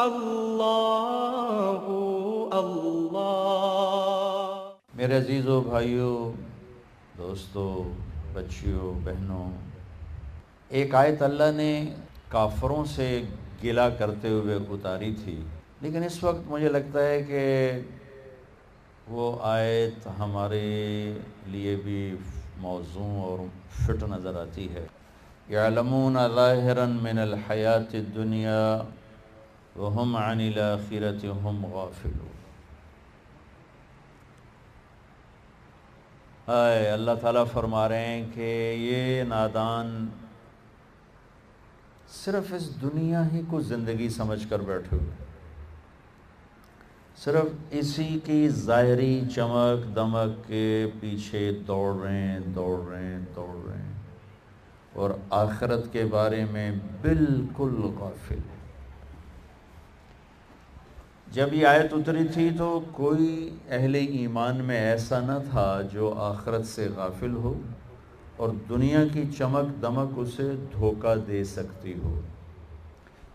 اللہ اللہ۔ میرے عزیزو بھائیو، دوستو، بچیوں، بہنوں، ایک آیت اللہ نے کافروں سے گلہ کرتے ہوئے اتاری تھی، لیکن اس وقت مجھے لگتا ہے کہ وہ آیت ہمارے لیے بھی موزوں اور فٹ نظر آتی ہے۔ یعلمون ظاہرا من الحیات الدنیا وہم عن الآخرۃ ہم غافلون۔ اللہ تعالیٰ فرما رہے ہیں کہ یہ نادان صرف اس دنیا ہی کو زندگی سمجھ کر بیٹھے ہوئے، صرف اسی کی ظاہری چمک دمک کے پیچھے دوڑ رہے ہیں اور آخرت کے بارے میں بالکل غافل ہیں۔ جب یہ آیت اتری تھی تو کوئی اہل ایمان میں ایسا نہ تھا جو آخرت سے غافل ہو اور دنیا کی چمک دمک اسے دھوکہ دے سکتی ہو۔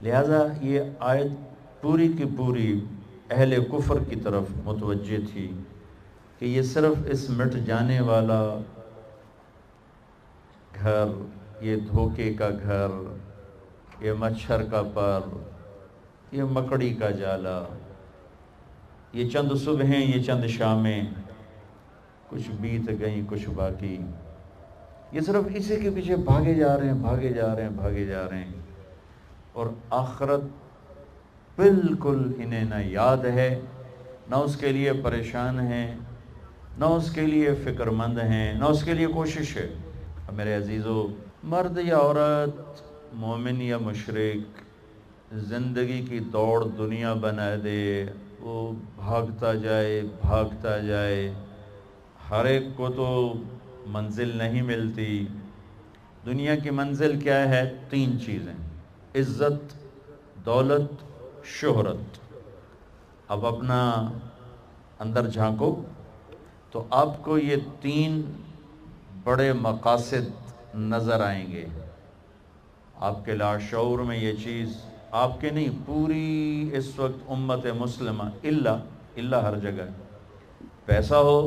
لہذا یہ آیت پوری کی پوری اہل کفر کی طرف متوجہ تھی کہ یہ صرف اس مٹ جانے والا گھر، یہ دھوکے کا گھر، یہ مچھر کا پر، یہ مکڑی کا جالا، یہ چند صبحیں، یہ چند شامیں، کچھ بیت گئیں کچھ باقی، یہ صرف اسی کے پیچھے بھاگے جا رہے ہیں اور آخرت بالکل انہیں نہ یاد ہے، نہ اس کے لیے پریشان ہیں، نہ اس کے لیے فکر مند ہیں، نہ اس کے لیے کوشش ہے۔ میرے عزیزو، مرد یا عورت، مومن یا مشرک، زندگی کی دوڑ دنیا بنا دے، وہ بھاگتا جائے، ہر ایک کو تو منزل نہیں ملتی۔ دنیا کی منزل کیا ہے؟ 3 چیزیں: عزت، دولت، شہرت۔ اب اپنا اندر جھانکو تو آپ کو یہ 3 بڑے مقاصد نظر آئیں گے۔ آپ کے لاشعور میں یہ چیز، آپ کے نہیں، پوری اس وقت امت مسلمہ اللہ ہر جگہ، پیسہ ہو،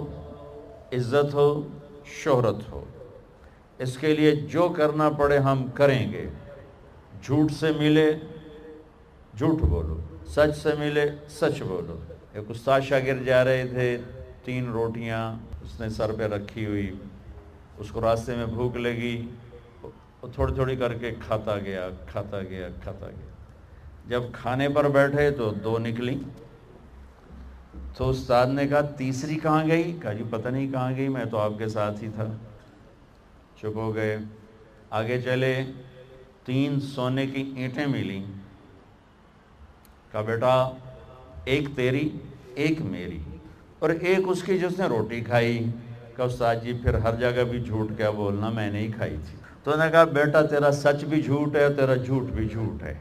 عزت ہو، شہرت ہو، اس کے لیے جو کرنا پڑے ہم کریں گے۔ جھوٹ سے ملے جھوٹ بولو، سچ سے ملے سچ بولو۔ ایک استاد شاگرد جا رہے تھے، 3 روٹیاں اس نے سر پہ رکھی ہوئی، اس کو راستے میں بھوک لگی، وہ تھوڑی تھوڑی کر کے کھاتا گیا۔ جب کھانے پر بیٹھے تو 2 نکلی، تو استاد نے کہا تیسری کہاں گئی؟ کہا جی پتہ نہیں کہاں گئی، میں تو آپ کے ساتھ ہی تھا۔ چپ ہو گئے، آگے چلے، 3 سونے کی اینٹیں ملیں۔ کہا بیٹا ایک تیری، ایک میری، اور ایک اس کی جس نے روٹی کھائی۔ کہا استاد جی پھر ہر جگہ بھی جھوٹ کیا بولنا، میں نے ہی کھائی تھی۔ تو نے کہا بیٹا تیرا سچ بھی جھوٹ ہے، تیرا جھوٹ بھی جھوٹ ہے۔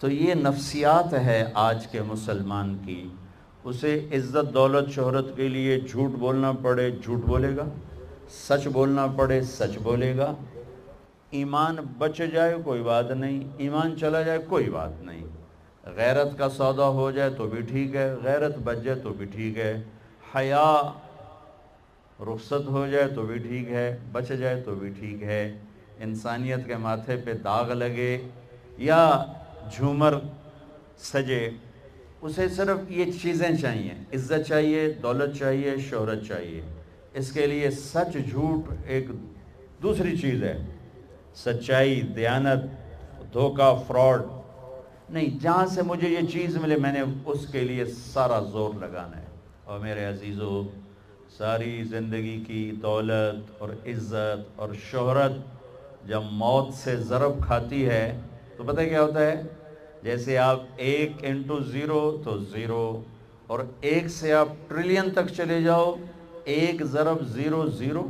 تو یہ نفسیات ہے آج کے مسلمان کی۔ اسے عزت دولت شہرت کے لیے جھوٹ بولنا پڑے جھوٹ بولے گا، سچ بولنا پڑے سچ بولے گا۔ ایمان بچ جائے کوئی بات نہیں، ایمان چلا جائے کوئی بات نہیں۔ غیرت کا سودا ہو جائے تو بھی ٹھیک ہے، غیرت بچ جائے تو بھی ٹھیک ہے، حیا رخصت ہو جائے تو بھی ٹھیک ہے، بچ جائے تو بھی ٹھیک ہے۔ انسانیت کے ماتھے پہ داغ لگے یا جھومر سجے، اسے صرف یہ چیزیں چاہیے: عزت چاہیے، دولت چاہیے، شہرت چاہیے۔ اس کے لیے سچ جھوٹ ایک دوسری چیز ہے، سچائی، دیانت، دھوکہ، فراڈ نہیں۔ جہاں سے مجھے یہ چیز ملے میں نے اس کے لیے سارا زور لگانا ہے۔ اور میرے عزیزو، ساری زندگی کی دولت اور عزت اور شہرت جب موت سے ضرب کھاتی ہے تو پتہ کیا ہوتا ہے؟ جیسے آپ 1 انٹو 0 تو 0، اور 1 سے آپ ٹریلین تک چلے جاؤ، 1 ضرب 0 0،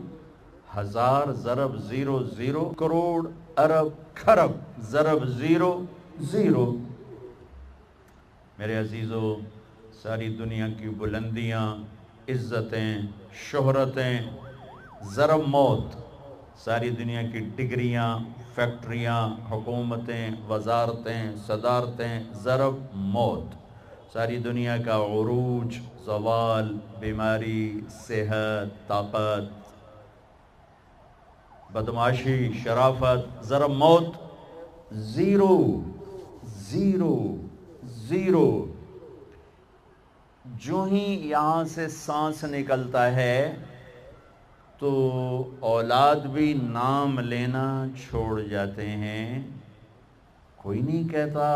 1000 ضرب 0 0، کروڑ ارب کھرب ضرب 0 0۔ میرے عزیزو، ساری دنیا کی بلندیاں، عزتیں، شہرتیں ضرب موت ساری دنیا کی ڈگریاں، فیکٹریاں، حکومتیں، وزارتیں، صدارتیں، ضرب موت، ساری دنیا کا عروج، زوال، بیماری، صحت، طاقت، بدمعاشی، شرافت، ضرب موت، زیرو، زیرو، زیرو۔ جو ہی یہاں سے سانس نکلتا ہے تو اولاد بھی نام لینا چھوڑ جاتے ہیں۔ کوئی نہیں کہتا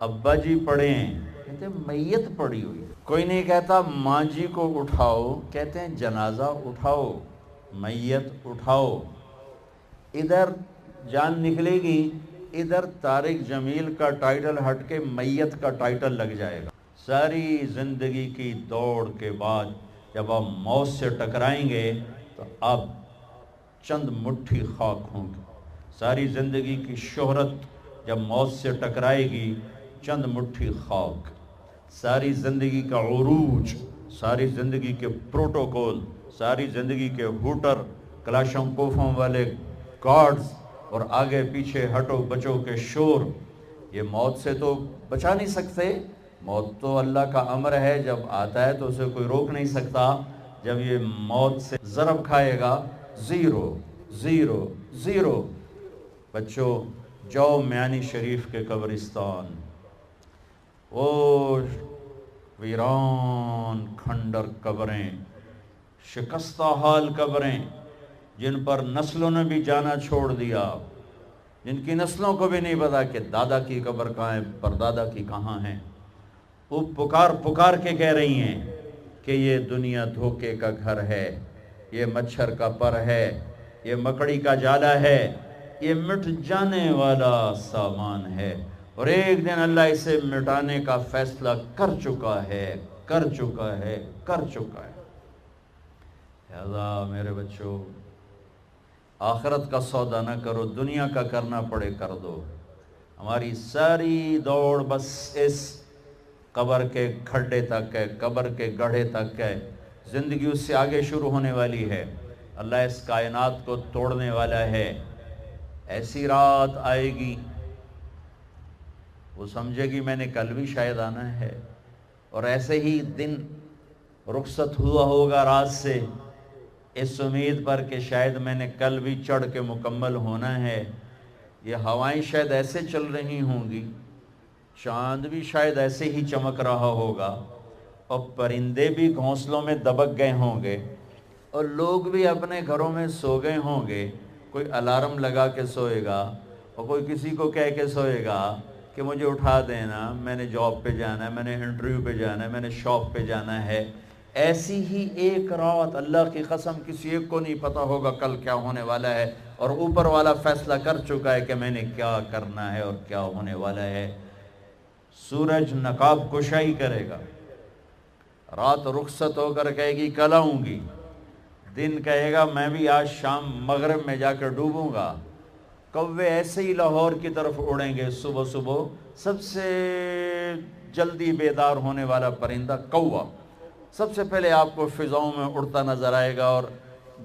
ابا جی پڑھیں، کہتے ہیں میت پڑی ہوئی۔ کوئی نہیں کہتا ماں جی کو اٹھاؤ، کہتے ہیں جنازہ اٹھاؤ، میت اٹھاؤ۔ ادھر جان نکلے گی، ادھر طارق جمیل کا ٹائٹل ہٹ کے میت کا ٹائٹل لگ جائے گا۔ ساری زندگی کی دوڑ کے بعد جب آپ موت سے ٹکرائیں گے تو اب چند مٹھی خاک ہوں گے۔ ساری زندگی کی شہرت جب موت سے ٹکرائے گی، چند مٹھی خاک۔ ساری زندگی کا عروج، ساری زندگی کے پروٹوکول، ساری زندگی کے ہوٹر، کلاشن کوفوں والے گارڈز اور آگے پیچھے ہٹو بچو کے شور، یہ موت سے تو بچا نہیں سکتے۔ موت تو اللہ کا امر ہے، جب آتا ہے تو اسے کوئی روک نہیں سکتا۔ جب یہ موت سے ضرب کھائے گا، زیرو، زیرو، زیرو۔ بچوں جاؤ میانی شریف کے قبرستان، وہ ویران کھنڈر قبریں، شکستہ حال قبریں، جن پر نسلوں نے بھی جانا چھوڑ دیا، جن کی نسلوں کو بھی نہیں پتا کہ دادا کی قبر کہاں ہے، پردادا کی کہاں ہے۔ وہ پکار پکار کے کہہ رہی ہیں کہ یہ دنیا دھوکے کا گھر ہے، یہ مچھر کا پر ہے، یہ مکڑی کا جالا ہے، یہ مٹ جانے والا سامان ہے، اور ایک دن اللہ اسے مٹانے کا فیصلہ کر چکا ہے، کر چکا ہے، کر چکا ہے۔ لہذا میرے بچوں، آخرت کا سودا نہ کرو، دنیا کا کرنا پڑے کر دو۔ ہماری ساری دوڑ بس اس قبر کے کھڈے تک ہے، قبر کے گڑھے تک ہے۔ زندگی اس سے آگے شروع ہونے والی ہے۔ اللہ اس کائنات کو توڑنے والا ہے۔ ایسی رات آئے گی، وہ سمجھے گی میں نے کل بھی شاید آنا ہے، اور ایسے ہی دن رخصت ہوا ہوگا رات سے، اس امید پر کہ شاید میں نے کل بھی چڑھ کے مکمل ہونا ہے۔ یہ ہوائیں شاید ایسے چل رہی ہوں گی، چاند بھی شاید ایسے ہی چمک رہا ہوگا، اور پرندے بھی گھونسلوں میں دبک گئے ہوں گے، اور لوگ بھی اپنے گھروں میں سو گئے ہوں گے۔ کوئی الارم لگا کے سوئے گا، اور کوئی کسی کو کہہ کے سوئے گا کہ مجھے اٹھا دینا، میں نے جاب پہ جانا ہے، میں نے انٹرویو پہ جانا ہے، میں نے شاپ پہ جانا ہے۔ ایسی ہی ایک رات، اللہ کی قسم کسی ایک کو نہیں پتا ہوگا کل کیا ہونے والا ہے، اور اوپر والا فیصلہ کر چکا ہے کہ میں نے کیا کرنا ہے اور کیا ہونے والا ہے۔ سورج نقاب کشائی کرے گا، رات رخصت ہو کر کہے گی کل آؤں گی، دن کہے گا میں بھی آج شام مغرب میں جا کر ڈوبوں گا۔ کوے ایسے ہی لاہور کی طرف اڑیں گے صبح صبح۔ سب سے جلدی بیدار ہونے والا پرندہ کوا سب سے پہلے آپ کو فضاؤں میں اڑتا نظر آئے گا اور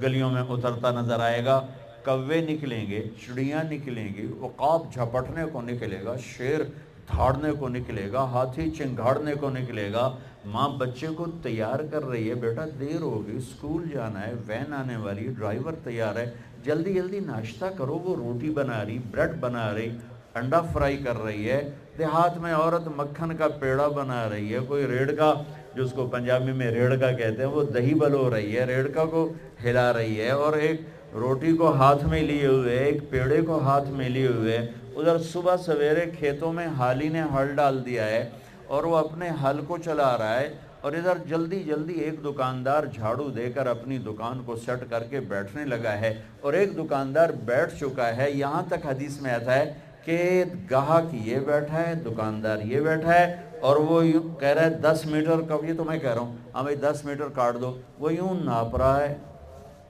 گلیوں میں اترتا نظر آئے گا۔ کوے نکلیں گے، چڑیاں نکلیں گی، عقاب جھپٹنے کو نکلے گا، شیر دھاڑنے کو نکلے گا، ہاتھی چنگھاڑنے کو نکلے گا۔ ماں بچے کو تیار کر رہی ہے، بیٹا دیر ہوگی، اسکول جانا ہے، وین آنے والی، ڈرائیور تیار ہے، جلدی جلدی ناشتہ کرو۔ وہ روٹی بنا رہی، بریڈ بنا رہی، انڈا فرائی کر رہی ہے۔ دیہات میں عورت مکھن کا پیڑا بنا رہی ہے، کوئی ریڑکا، جس کو پنجابی میں ریڑکا کہتے ہیں، وہ دہی بلو رہی ہے، ریڑکا کو ہلا رہی ہے، اور ایک روٹی کو ہاتھ میں لیے ہوئے، ایک پیڑے کو ہاتھ میں لیے ہوئے۔ ادھر صبح سویرے کھیتوں میں حالی نے ہل ڈال دیا ہے اور وہ اپنے ہل کو چلا رہا ہے، اور ادھر جلدی جلدی ایک دکاندار جھاڑو دے کر اپنی دکان کو سیٹ کر کے بیٹھنے لگا ہے، اور ایک دکاندار بیٹھ چکا ہے۔ یہاں تک حدیث میں آتا ہے کہ گاہک یہ بیٹھا ہے، دکاندار یہ بیٹھا ہے، اور وہ یوں کہہ رہا ہے 10 میٹر کا، یہ تو میں کہہ رہا ہوں ہاں بھائی 10 میٹر کاٹ دو، وہ یوں ناپ رہا ہے،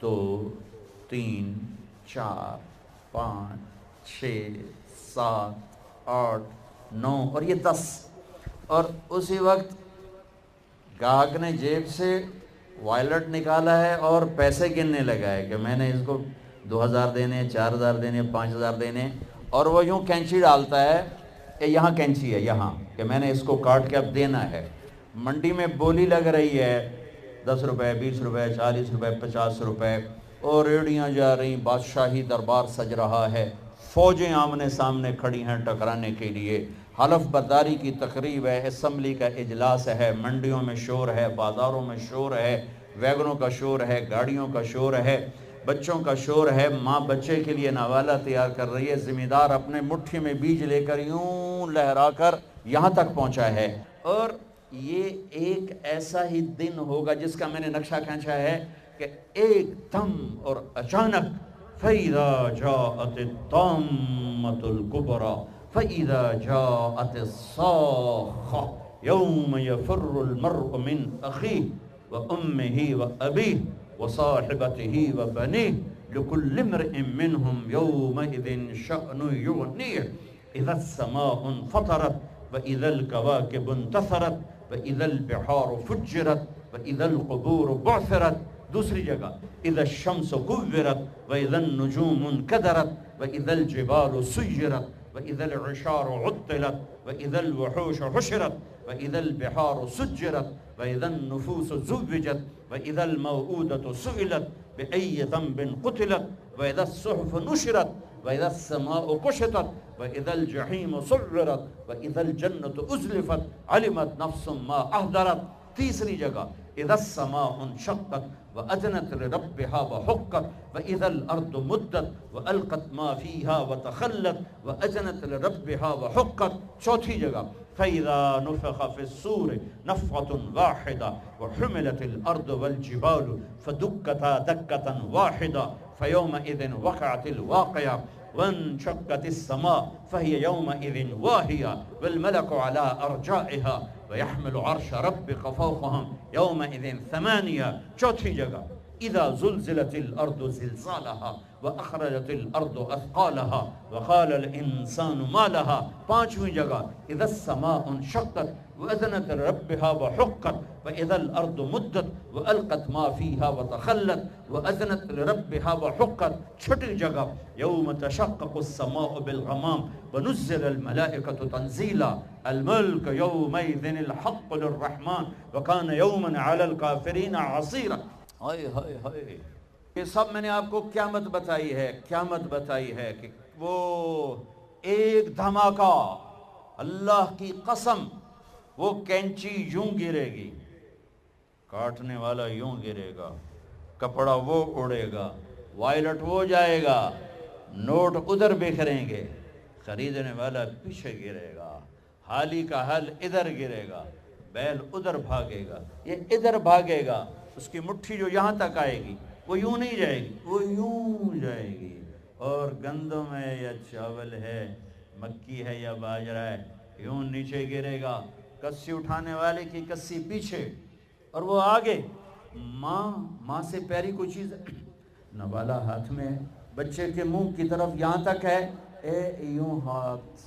تو 3 4 5 6 7 8 9 اور یہ 10، اور اسی وقت گاہک نے جیب سے وائلٹ نکالا ہے اور پیسے گننے لگا ہے کہ میں نے اس کو 2000 دینے, 4000 دینے, 5000 دینے, اور وہ یوں کینچی ڈالتا ہے کہ یہاں کینچی ہے, یہاں کہ میں نے اس کو کاٹ کے اب دینا ہے. منڈی میں بولی لگ رہی ہے 10 روپے, 20 روپے, 40 روپے, 50 روپے, اور ریڑیاں جا رہی, بادشاہی دربار سج رہا ہے, فوجیں آمنے سامنے کھڑی ہیں ٹکرانے کے لیے, حلف برداری کی تقریب ہے, اسمبلی کا اجلاس ہے, منڈیوں میں شور ہے, بازاروں میں شور ہے, ویگنوں کا شور ہے, گاڑیوں کا شور ہے, بچوں کا شور ہے, ماں بچے کے لیے نوالا تیار کر رہی ہے, ذمہ دار اپنے مٹھی میں بیج لے کر یوں لہرا کر یہاں تک پہنچا ہے. اور یہ ایک ایسا ہی دن ہوگا جس کا میں نے نقشہ کھینچا ہے کہ ایک دم اور اچانک فَإِذَا جَاءَتِ الطَّامَّةُ الْكُبْرَى فَإِذَا جَاءَتِ الصَّاخَّةُ يَوْمَ يَفِرُّ الْمَرْءُ مِنْ أَخِيهِ وَأُمِّهِ وَأَبِيهِ وَصَاحِبَتِهِ وَبَنِيهِ لِكُلِّ امْرِئٍ مِّنْهُمْ يَوْمَئِذٍ شَأْنٌ يُغْنِيهِ إِذَا السَّمَاءُ انفطرت وَإِذَا الْكَوَاكِبُ انتثرت وَإِذَا الْبِحَارُ فُجِّرَتْ وَإِذَا الْقُبُورُ بُعْثِرَتْ. دوسری جگہ إِذَا الشَّمْسُ كُوِّرَتْ وَإِذَا النُّجُومُ انكدرت وَإِذَا الْجِبَالُ سُيِّرَتْ وَإِذَا الْعِشَارُ عُطِّلَتْ وَإِذَا الْوُحُوشُ حُشِرَتْ وَإِذَا الْبِحَارُ سُجِّرَتْ وَإِذَا النُّفُوسُ زُوِّجَتْ وَإِذَا الْمَوْءُودَةُ سُئِلَتْ بِأَيِّ ذَنبٍ قُتِلَتْ وَإِذَا الصُّحُفُ نُشِرَتْ وَإِذَا السَّمَاءُ كُشِطَتْ وَإِذَا الْجَحِيمُ سُعِّرَتْ وَإِذَا الْجَنَّةُ أُزْلِفَتْ عَلِمَتْ نَفْسٌ مَّا أَحْضَرَتْ. تیسری جگہ إِذَا السَّمَاءُ انشَقَّتْ وَأَذْنَتْ لِرَبِّهَا وَحُقَّتْ وَإِذَا الْأَرْضُ مُدَّتْ وَأَلْقَتْ مَا فِيهَا وَتَخَلَّتْ وَأَذْنَتْ لِرَبِّهَا وَحُقَّتْ. چوتھی جگہ فَإِذَا نُفِخَ فِي الصُّورِ نَفْخَةٌ وَاحِدَةٌ وَحُمِلَتِ الْأَرْضُ وَالْجِبَالُ فَدُكَّتَا دَكَّةً وَاحِدَةً فَيَوْمَئِذٍ وَقَعَتِ الْوَاقِعَةُ وَانشَقَّتِ السَّمَاءُ فَهِيَ يَوْمَئِذٍ وَاهِيَةٌ وَالْمَلَكُ عَلَى أَرْجَائِهَا وَيَحْمِلُ عَرْشَ رَبِّكَ فَوْقَهُمْ يَوْمَئِذٍ ثَمَانِيَةٌ. چوتھی جگہ إِذَا زُلْزِلَتِ الْأَرْضُ زِلْزَالَهَا وَأَخْرَجَتِ الْأَرْضُ أَثْقَالَهَا وَقَالَ الْإِنسَانُ مَا لَهَا. پانچویں جگہ إِذَا السَّمَاءُ انشَقَّتْ وَأَذْنَتْ لِرَبِّهَا وَحُقَّتْ وَإِذَا الْأَرْضُ مُدَّتْ وَأَلْقَتْ مَا فِيهَا وَتَخَلَّتْ وَأَذْنَتْ لِرَبِّهَا وَحُقَّتْ. چھٹی جگہ يَوْمَ تَشَقَّقُ السَّمَاءُ بِالْغَمَامِ وَنُزِّلَ الْمَلَائِكَةُ تَنزِيلًا الْمُلْكُ يَوْمَئِذٍ الْحَقُّ لِلرَّحْمَنِ وَكَانَ يَوْمًا عَلَى الْكَافِرِينَ عَسِيرًا. ہائے ہائے ہائے. یہ سب میں نے آپ کو قیامت بتائی ہے, قیامت بتائی ہے کہ وہ ایک دھماکہ, اللہ کی قسم, وہ کینچی یوں گرے گی, کاٹنے والا یوں گرے گا, کپڑا وہ اڑے گا, وائلٹ وہ جائے گا, نوٹ ادھر بکھریں گے, خریدنے والا پیچھے گرے گا, حالی کا حل ادھر گرے گا, بیل ادھر بھاگے گا, یہ ادھر بھاگے گا, اس کی مٹھی جو یہاں تک آئے گی وہ یوں نہیں جائے گی, وہ یوں جائے گی. اور گندم ہے یا چاول ہے, مکی ہے یا باجرہ ہے, یوں نیچے گرے گا, کسی اٹھانے والے کی کسی پیچھے اور وہ آگے. ماں سے پیاری کوئی چیز ہے, نوالا ہاتھ میں ہے, بچے کے منہ کی طرف یہاں تک ہے, یوں ہاتھ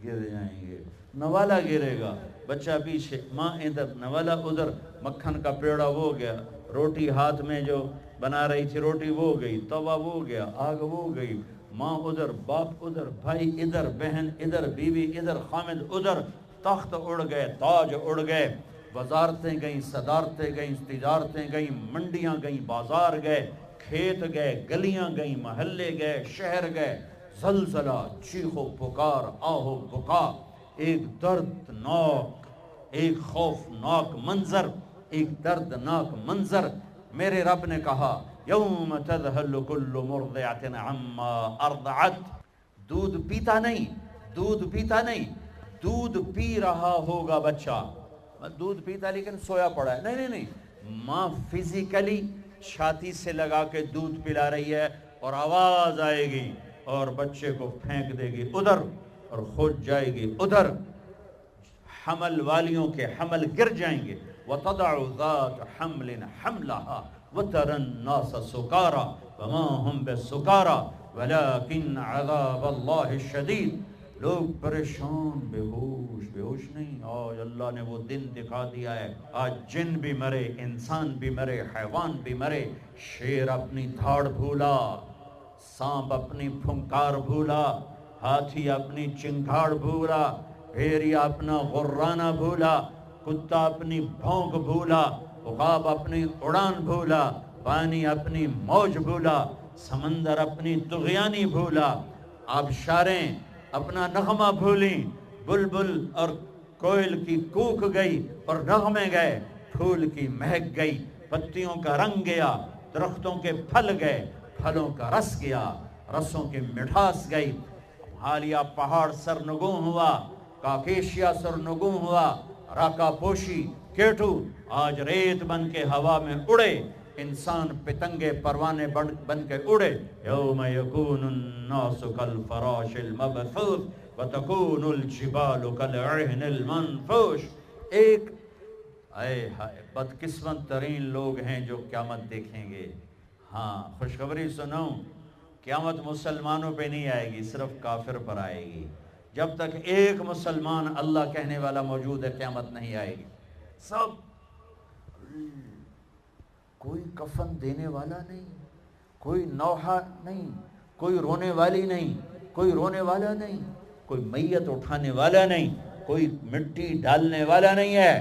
گر جائیں گے, نوالا گرے گا, بچہ پیچھے, ماں ادھر, نوالا ادھر, مکھن کا پیڑا وہ گیا, روٹی ہاتھ میں جو بنا رہی تھی روٹی وہ گئی, توا وہ گیا, آگ وہ گئی, ماں ادھر, باپ ادھر, بھائی ادھر, بہن ادھر, بیوی ادھر, خامد ادھر, تخت اڑ گئے, تاج اڑ گئے, وزارتیں گئیں, صدارتیں گئیں, تجارتیں گئیں, منڈیاں گئیں, بازار گئے, کھیت گئے, گلیاں گئیں, محلے گئے, شہر گئے, زلزلہ, چیخ و پکار, آہ و بکا, ایک دردناک, ایک خوفناک منظر, ایک دردناک منظر. میرے رب نے کہا یوم تذہل کل مرضعۃ عما ارضعت. دودھ پیتا نہیں, دودھ پیتا نہیں, دودھ پی رہا ہوگا بچہ, دودھ پیتا لیکن سویا پڑا ہے, نہیں نہیں نہیں, ماں فزیکلی چھاتی سے لگا کے دودھ پلا رہی ہے اور آواز آئے گی اور بچے کو پھینک دے گی ادھر اور خود جائے گی ادھر, حمل والیوں کے حمل گر جائیں گے. وَتَضَعُ ذَاتُ حَمْلٍ حَمْلَهَا وَتَرَى النَّاسَ سُكَارَى وَمَا هُمْ بِالسُّكَارَى وَلَكِنْ عَذَابَ اللَّهِ الشَّدِيدُ. لوگ پریشان، بے ہوش نہیں. آج اللہ نے وہ دن دکھا دیا ہے. آج جن بھی مرے، انسان بھی مرے، حیوان بھی مرے. شیر اپنی دھاڑ بھولا، سانپ اپنی پھنکار بھولا، ہاتھی اپنی چنگھاڑ بھولا، بھیڑیا اپنا غرانہ بھولا، کتا اپنی بھونک بھولا، عقاب اپنی اڑان بھولا، پانی اپنی موج بھولا، سمندر اپنی طغیانی بھولا، آبشاریں اپنا نغمہ بھولیں، بلبل اور کوئل کی کوک گئی اور نغمے گئے، پھول کی مہک گئی، پتیوں کا رنگ گیا، درختوں کے پھل گئے، پھلوں کا رس گیا، رسوں کی مٹھاس گئی. حالیہ پہاڑ سرنگوں ہوا، کاکیشیا سرنگوں ہوا، راکا پوشی کیٹو آج ریت بن کے ہوا میں اڑے، انسان پتنگے پروانے بن کے اڑے. یوم یکون الناس کالفراش المبثوث وتکون الجبال کالعہن المنفوش. ایک بدقسمت ترین لوگ ہیں جو قیامت دیکھیں گے. ہاں خوشخبری سنوں، قیامت مسلمانوں پہ نہیں آئے گی، صرف کافر پر آئے گی. جب تک ایک مسلمان اللہ کہنے والا موجود ہے قیامت نہیں آئے گی. سب کوئی کفن دینے والا نہیں، کوئی نوحہ نہیں، کوئی رونے والی نہیں، کوئی رونے والا نہیں، کوئی میت اٹھانے والا نہیں، کوئی مٹی ڈالنے والا نہیں ہے.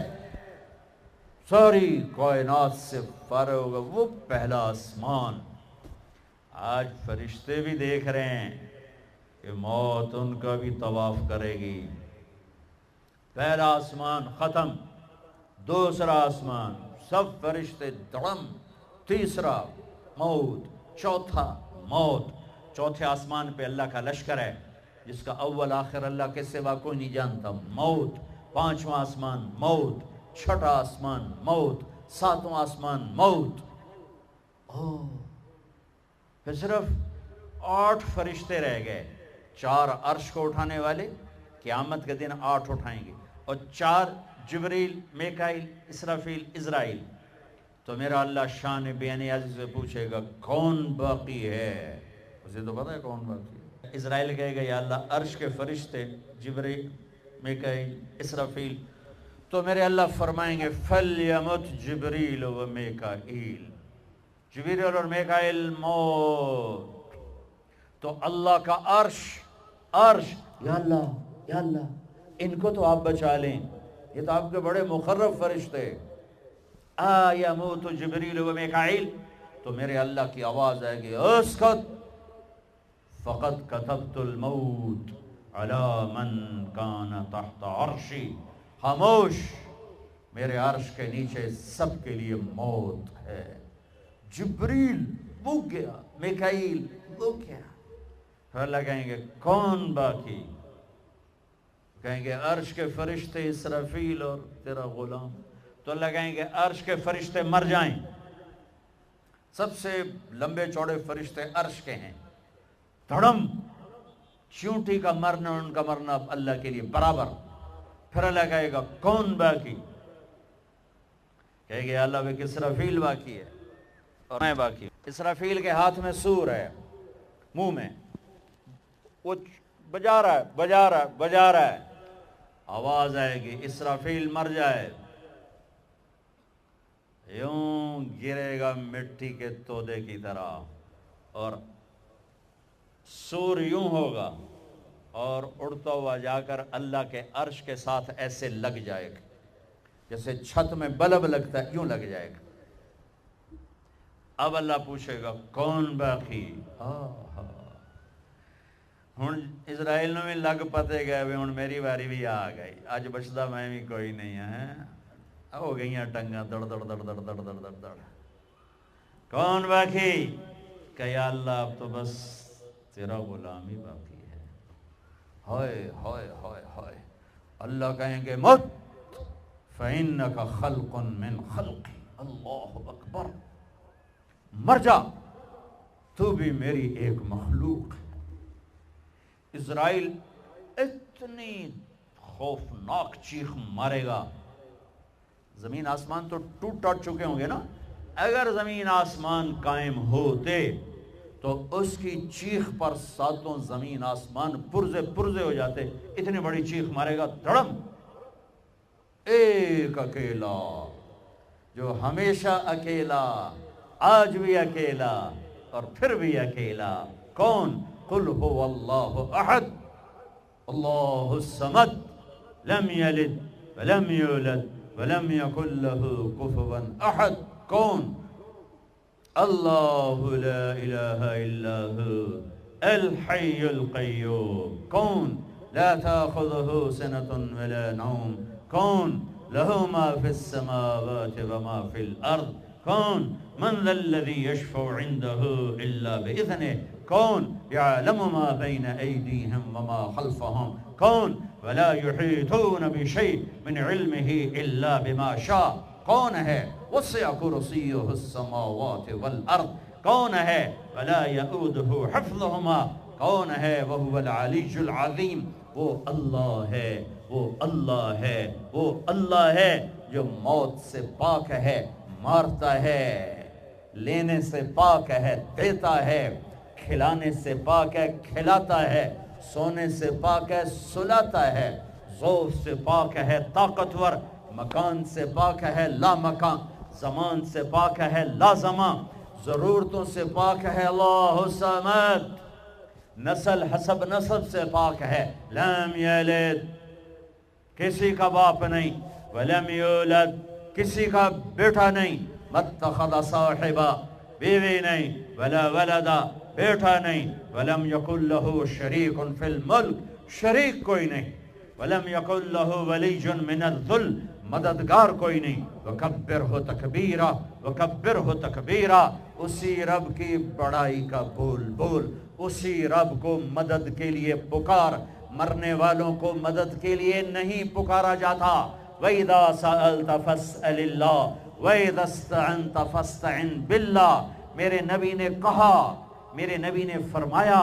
ساری کائنات سے فارغ ہوگا وہ پہلا آسمان. آج فرشتے بھی دیکھ رہے ہیں کہ موت ان کا بھی طواف کرے گی. پہلا آسمان ختم، دوسرا آسمان سب فرشتے دڑم، تیسرا موت، چوتھا موت. چوتھے آسمان پہ اللہ کا لشکر ہے جس کا اول آخر اللہ کے سوا کوئی نہیں جانتا. موت. پانچواں آسمان موت، چھٹا آسمان موت، ساتواں آسمان موت. پھر صرف 8 فرشتے رہ گئے. 4 عرش کو اٹھانے والے قیامت کے دن 8 اٹھائیں گے، اور 4 جبریل، میکائیل، اسرافیل، عزرائیل. تو میرا اللہ شان بے نیازی سے پوچھے گا کون باقی ہے؟ اسے تو پتا ہے کون باقی ہے. اسرائیل کہے گا یا اللہ عرش کے فرشتے جبریل، میکائیل، اسرافیل. تو میرے اللہ فرمائیں گے فَلْيَمُتْ جبریل و میکائیل. جبریل اور میکائیل موت. تو اللہ کا عرش یا اللہ ان کو تو آپ بچا لیں، یہ تو آپ کے بڑے مقرب فرشتے. یموت جبریل و میکائیل. تو میرے اللہ کی آواز آئے گی اسکت فقد کتبت الموت علی من کان تحت عرشی. خاموش، میرے عرش کے نیچے سب کے لیے موت ہے. جبریل وہ گیا، میکائیل وہ گیا. پھر اللہ کہیں گے کون باقی؟ کہیں گے عرش کے فرشتے اسرافیل اور تیرا غلام. تو اللہ کہیں گے عرش کے فرشتے مر جائیں. سب سے لمبے چوڑے فرشتے عرش کے ہیں. دھڑم، چیونٹی کا مرنا ان کا مرنا اللہ کے لیے برابر. پھر اللہ کہے گا کون باقی؟ کہے گے اللہ وہ اسرافیل باقی ہے اور میں باقی. اسرافیل کے ہاتھ میں سور ہے، منہ میں وہ بجا رہا ہے. آواز آئے گی اسرافیل مر جائے، یوں گرے گا مٹی کے تودے کی طرح، اور سور یوں ہوگا اور اڑتا ہوا جا کر اللہ کے عرش کے ساتھ ایسے لگ جائے گا جیسے چھت میں بلب لگتا ہے، یوں لگ جائے گا. اب اللہ پوچھے گا کون باقی؟ ہن اسرائیل نے بھی لگ پتے گئے بھی ہن میری باری بھی آ گئی، اج بچدا میں بھی کوئی نہیں ہے. ہو گئیاں ٹنگاں دڑ دڑ دڑ دڑ دڑ دڑ دڑ دڑ. کون باقی؟ کہ یا اللہ اب تو بس تیرا غلام ہی باقی ہے. ہائے ہائے ہائے ہائے. اللہ کہیں گے مت فَإِنَّكَ خَلْقٌ مِّنْ خَلْقِ. اللہ اکبر. مر جا، تو بھی میری ایک مخلوق ہے. اسرائیل اتنی خوفناک چیخ مارے گا، زمین آسمان تو ٹوٹ ٹوٹ چکے ہوں گے نا. اگر زمین آسمان قائم ہوتے تو اس کی چیخ پر ساتوں زمین آسمان پرزے پرزے ہو جاتے. اتنی بڑی چیخ مارے گا دھڑم. ایک اکیلا جو ہمیشہ اکیلا، آج بھی اکیلا اور پھر بھی اکیلا. کون؟ قل هو اللہ احد اللہ الصمد لم یلد ولم یولد ولم یکن له کفوا احد. کون؟ اللہ لا الہ الا هو الحی القیوم. کون؟ لا تأخذه سنة ولا نوم. کون؟ له ما في السماوات وما في الأرض. کون؟ من ذا الذي يشفع عنده إلا بإذنه. کون؟ يعلم ما بين أيديهم وما خلفهم. کون؟ ولا يحيطون بشيء من علمه إلا بما شاء. کون ہے؟ وسع کرسیہ السماوات والارض. کون ہے؟ ولا یؤودہ حفظہما. کون ہے؟ وہو العلی العظیم. وہ اللہ ہے، وہ اللہ ہے، وہ اللہ ہے جو موت سے پاک ہے، مارتا ہے، لینے سے پاک ہے، دیتا ہے، کھلانے سے پاک ہے، کھلاتا ہے، سونے سے پاک ہے، سلاتا ہے، ضعف سے پاک ہے، طاقتور، مکان سے پاک ہے، لا مکان، زمان سے پاک ہے، لا زمان، ضرورتوں سے پاک ہے، اللہ الصمد، نسل حسب نسب سے پاک ہے، لم یلد، کسی کا باپ نہیں، ولم یولد، کسی کا بیٹا نہیں، متخذ صاحبہ، بیوی نہیں، ولا ولدا، بیٹا نہیں، ولم یکن له شریک فی الملک، شریک کوئی نہیں، ولم یکن له ولی من الذل، مددگار کوئی نہیں. وکبرہ تکبیرہ، وکبرہ تکبیرہ. اسی رب کی بڑائی کا بول بول، اسی رب کو مدد کے لیے پکار. مرنے والوں کو مدد کے لیے نہیں پکارا جاتا. وَإِذَا سَأَلْتَ فَاسْأَلِ اللَّهِ وَإِذَا اسْتَعَنْتَ فَاسْتَعِنْ بِاللَّهِ. میرے نبی نے کہا، میرے نبی نے فرمایا،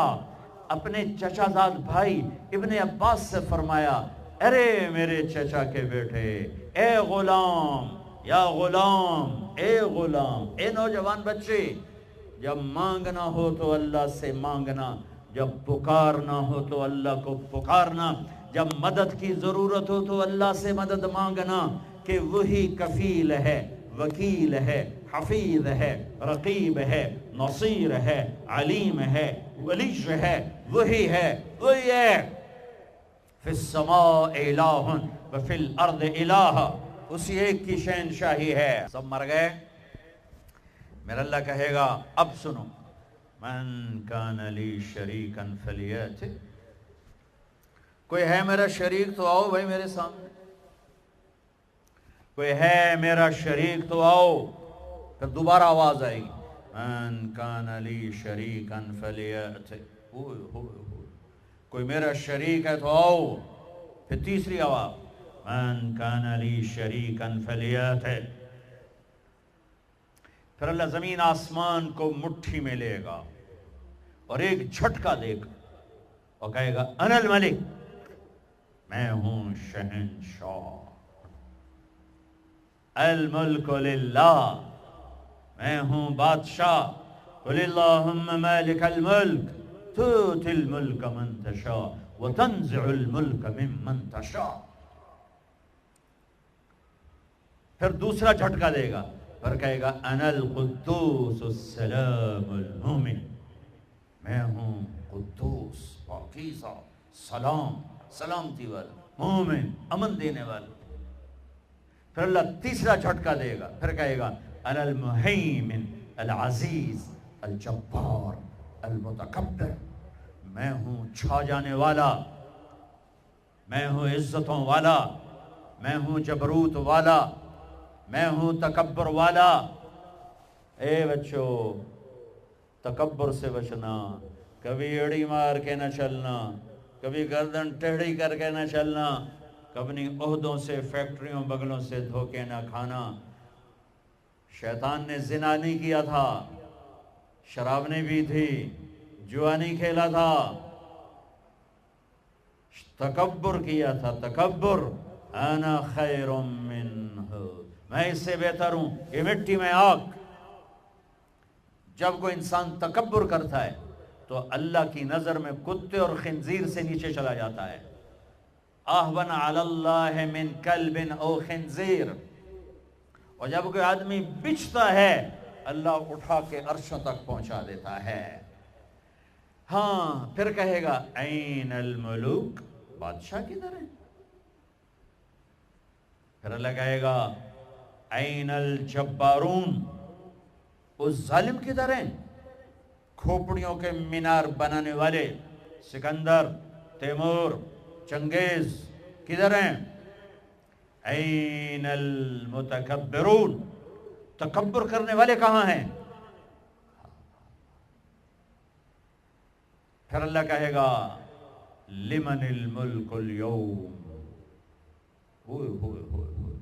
اپنے چچا زاد بھائی ابن عباس سے فرمایا، ارے میرے چچا کے بیٹے، اے غلام، یا غلام، اے غلام، اے نوجوان بچے، جب مانگنا ہو تو اللہ سے مانگنا، جب پکارنا ہو تو اللہ کو پکارنا، جب مدد کی ضرورت ہو تو اللہ سے مدد مانگنا، کہ وہی کفیل ہے، وکیل ہے، حفیظ ہے، رقیب ہے، نصیر ہے، علیم ہے، ولی ہے، وہی ہے، وہی ہے. فی السماء الہ وفی الارض الہ. اسی ایک کی شہنشاہی ہے. سب مر گئے. میرا اللہ کہے گا اب سنو، من کان لی شریکا فلیات. کوئی ہے میرا شریک تو آؤ بھائی میرے سامنے. کوئی ہے میرا شریک تو آؤ. پھر دوبارہ آواز آئے گی، من کان لی شریکا فلیات. کوئی میرا شریک ہے تو آؤ. پھر تیسری آواز، من کان لی شریکا فلیات. پھر اللہ زمین آسمان کو مٹھی میں لے گا اور ایک جھٹکا دے گا اور کہے گا انا الملک، میں ہوں شہنشاہ. الملک للہ، میں ہوں بادشاہ. قل اللہم مالک الملک تؤتی الملک من تشاء وتنزع الملک ممن تشاء. پھر دوسرا جھٹکا دے گا، پھر کہے گا انا القدوس السلام المومن، میں ہوں قدوس، پاکیزہ، سلام، سلامتی والا، مومن، امن دینے والا. پھر اللہ تیسرا جھٹکا دے گا، پھر کہے گا انا المہیمن العزیز الجبار المتکبر، میں ہوں چھا جانے والا، میں ہوں عزتوں والا، میں ہوں جبروت والا، میں ہوں تکبر والا. اے بچو، تکبر سے بچنا، کبھی ایڑی مار کے نہ چلنا، کبھی گردن ٹیڑھی کر کے نہ چلنا، کبھی عہدوں سے، فیکٹریوں، بغلوں سے دھوکے نہ کھانا. شیطان نے زنا نہیں کیا تھا، شراب نہیں پی تھی، جوا نہیں کھیلا تھا، تکبر کیا تھا. تکبر، انا خیر منہ، میں اس سے بہتر ہوں، یہ مٹی میں آگ. جب کوئی انسان تکبر کرتا ہے تو اللہ کی نظر میں کتے اور خنزیر سے نیچے چلا جاتا ہے. اہون علی اللہ من کلب او خنزیر. اور جب کوئی آدمی بچتا ہے اللہ اٹھا کے عرشوں تک پہنچا دیتا ہے. ہاں پھر کہے گا این الملوک، بادشاہ کدھر ہے؟ پھر اللہ کہے گا این الجبارون، اس ظالم کدھر ہیں؟ کھوپڑیوں کے مینار بنانے والے سکندر، تیمور، چنگیز کدھر ہیں؟ این المتکبرون، تکبر کرنے والے کہاں ہیں؟ پھر اللہ کہے گا لمن الملک اليوم، ہوئے ہوئے ہوئے ہوئے،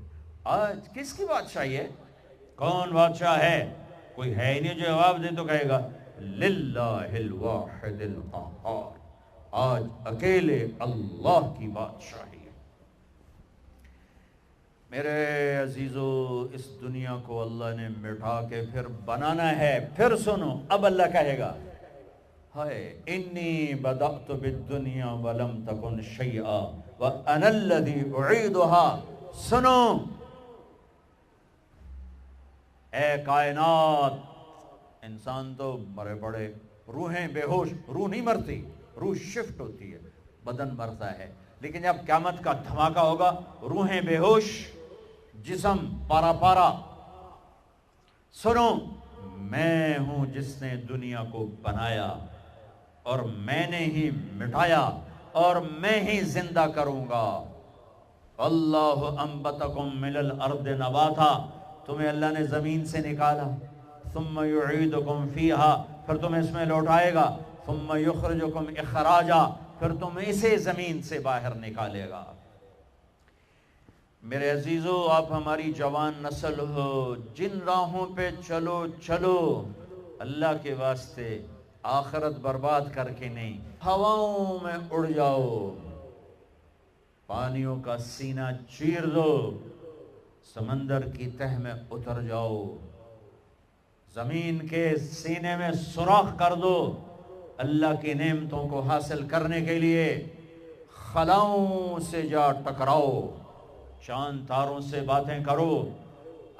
آج کس کی بادشاہی ہے؟ کون بادشاہ ہے؟ کوئی ہے ہی نہیں جو جواب دے تو کہے گا للہ الواحد القہار، آج اکیلے اللہ کی بادشاہی ہے. میرے عزیزو، اس دنیا کو اللہ نے مٹا کے پھر بنانا ہے. پھر سنو، اب اللہ کہے گا ہائے انی بدأت بالدنیا ولم تکن شیئا وانا الذی اعیدها. سنو اے کائنات، انسان تو مرے پڑے، روحیں بے ہوش، روح نہیں مرتی، روح شفٹ ہوتی ہے، بدن مرتا ہے، لیکن جب قیامت کا دھماکہ ہوگا روحیں بے ہوش، جسم پارا پارا. سنو، میں ہوں جس نے دنیا کو بنایا اور میں نے ہی مٹایا اور میں ہی زندہ کروں گا. اللہ انبتکم من الارض نباتا، تمہیں اللہ نے زمین سے نکالا. ثم یعیدکم فیہا، پھر تمہیں اس میں لوٹائے گا. ثم یخرجکم اخراجا، پھر تمہیں اسے زمین سے باہر نکالے گا. میرے عزیزو، آپ ہماری جوان نسل ہو، جن راہوں پہ چلو چلو، اللہ کے واسطے آخرت برباد کر کے نہیں. ہواؤں میں اڑ جاؤ، پانیوں کا سینہ چیر دو، سمندر کی تہ میں اتر جاؤ، زمین کے سینے میں سوراخ کر دو، اللہ کی نعمتوں کو حاصل کرنے کے لیے خلاؤں سے جا ٹکراؤ، چاند تاروں سے باتیں کرو.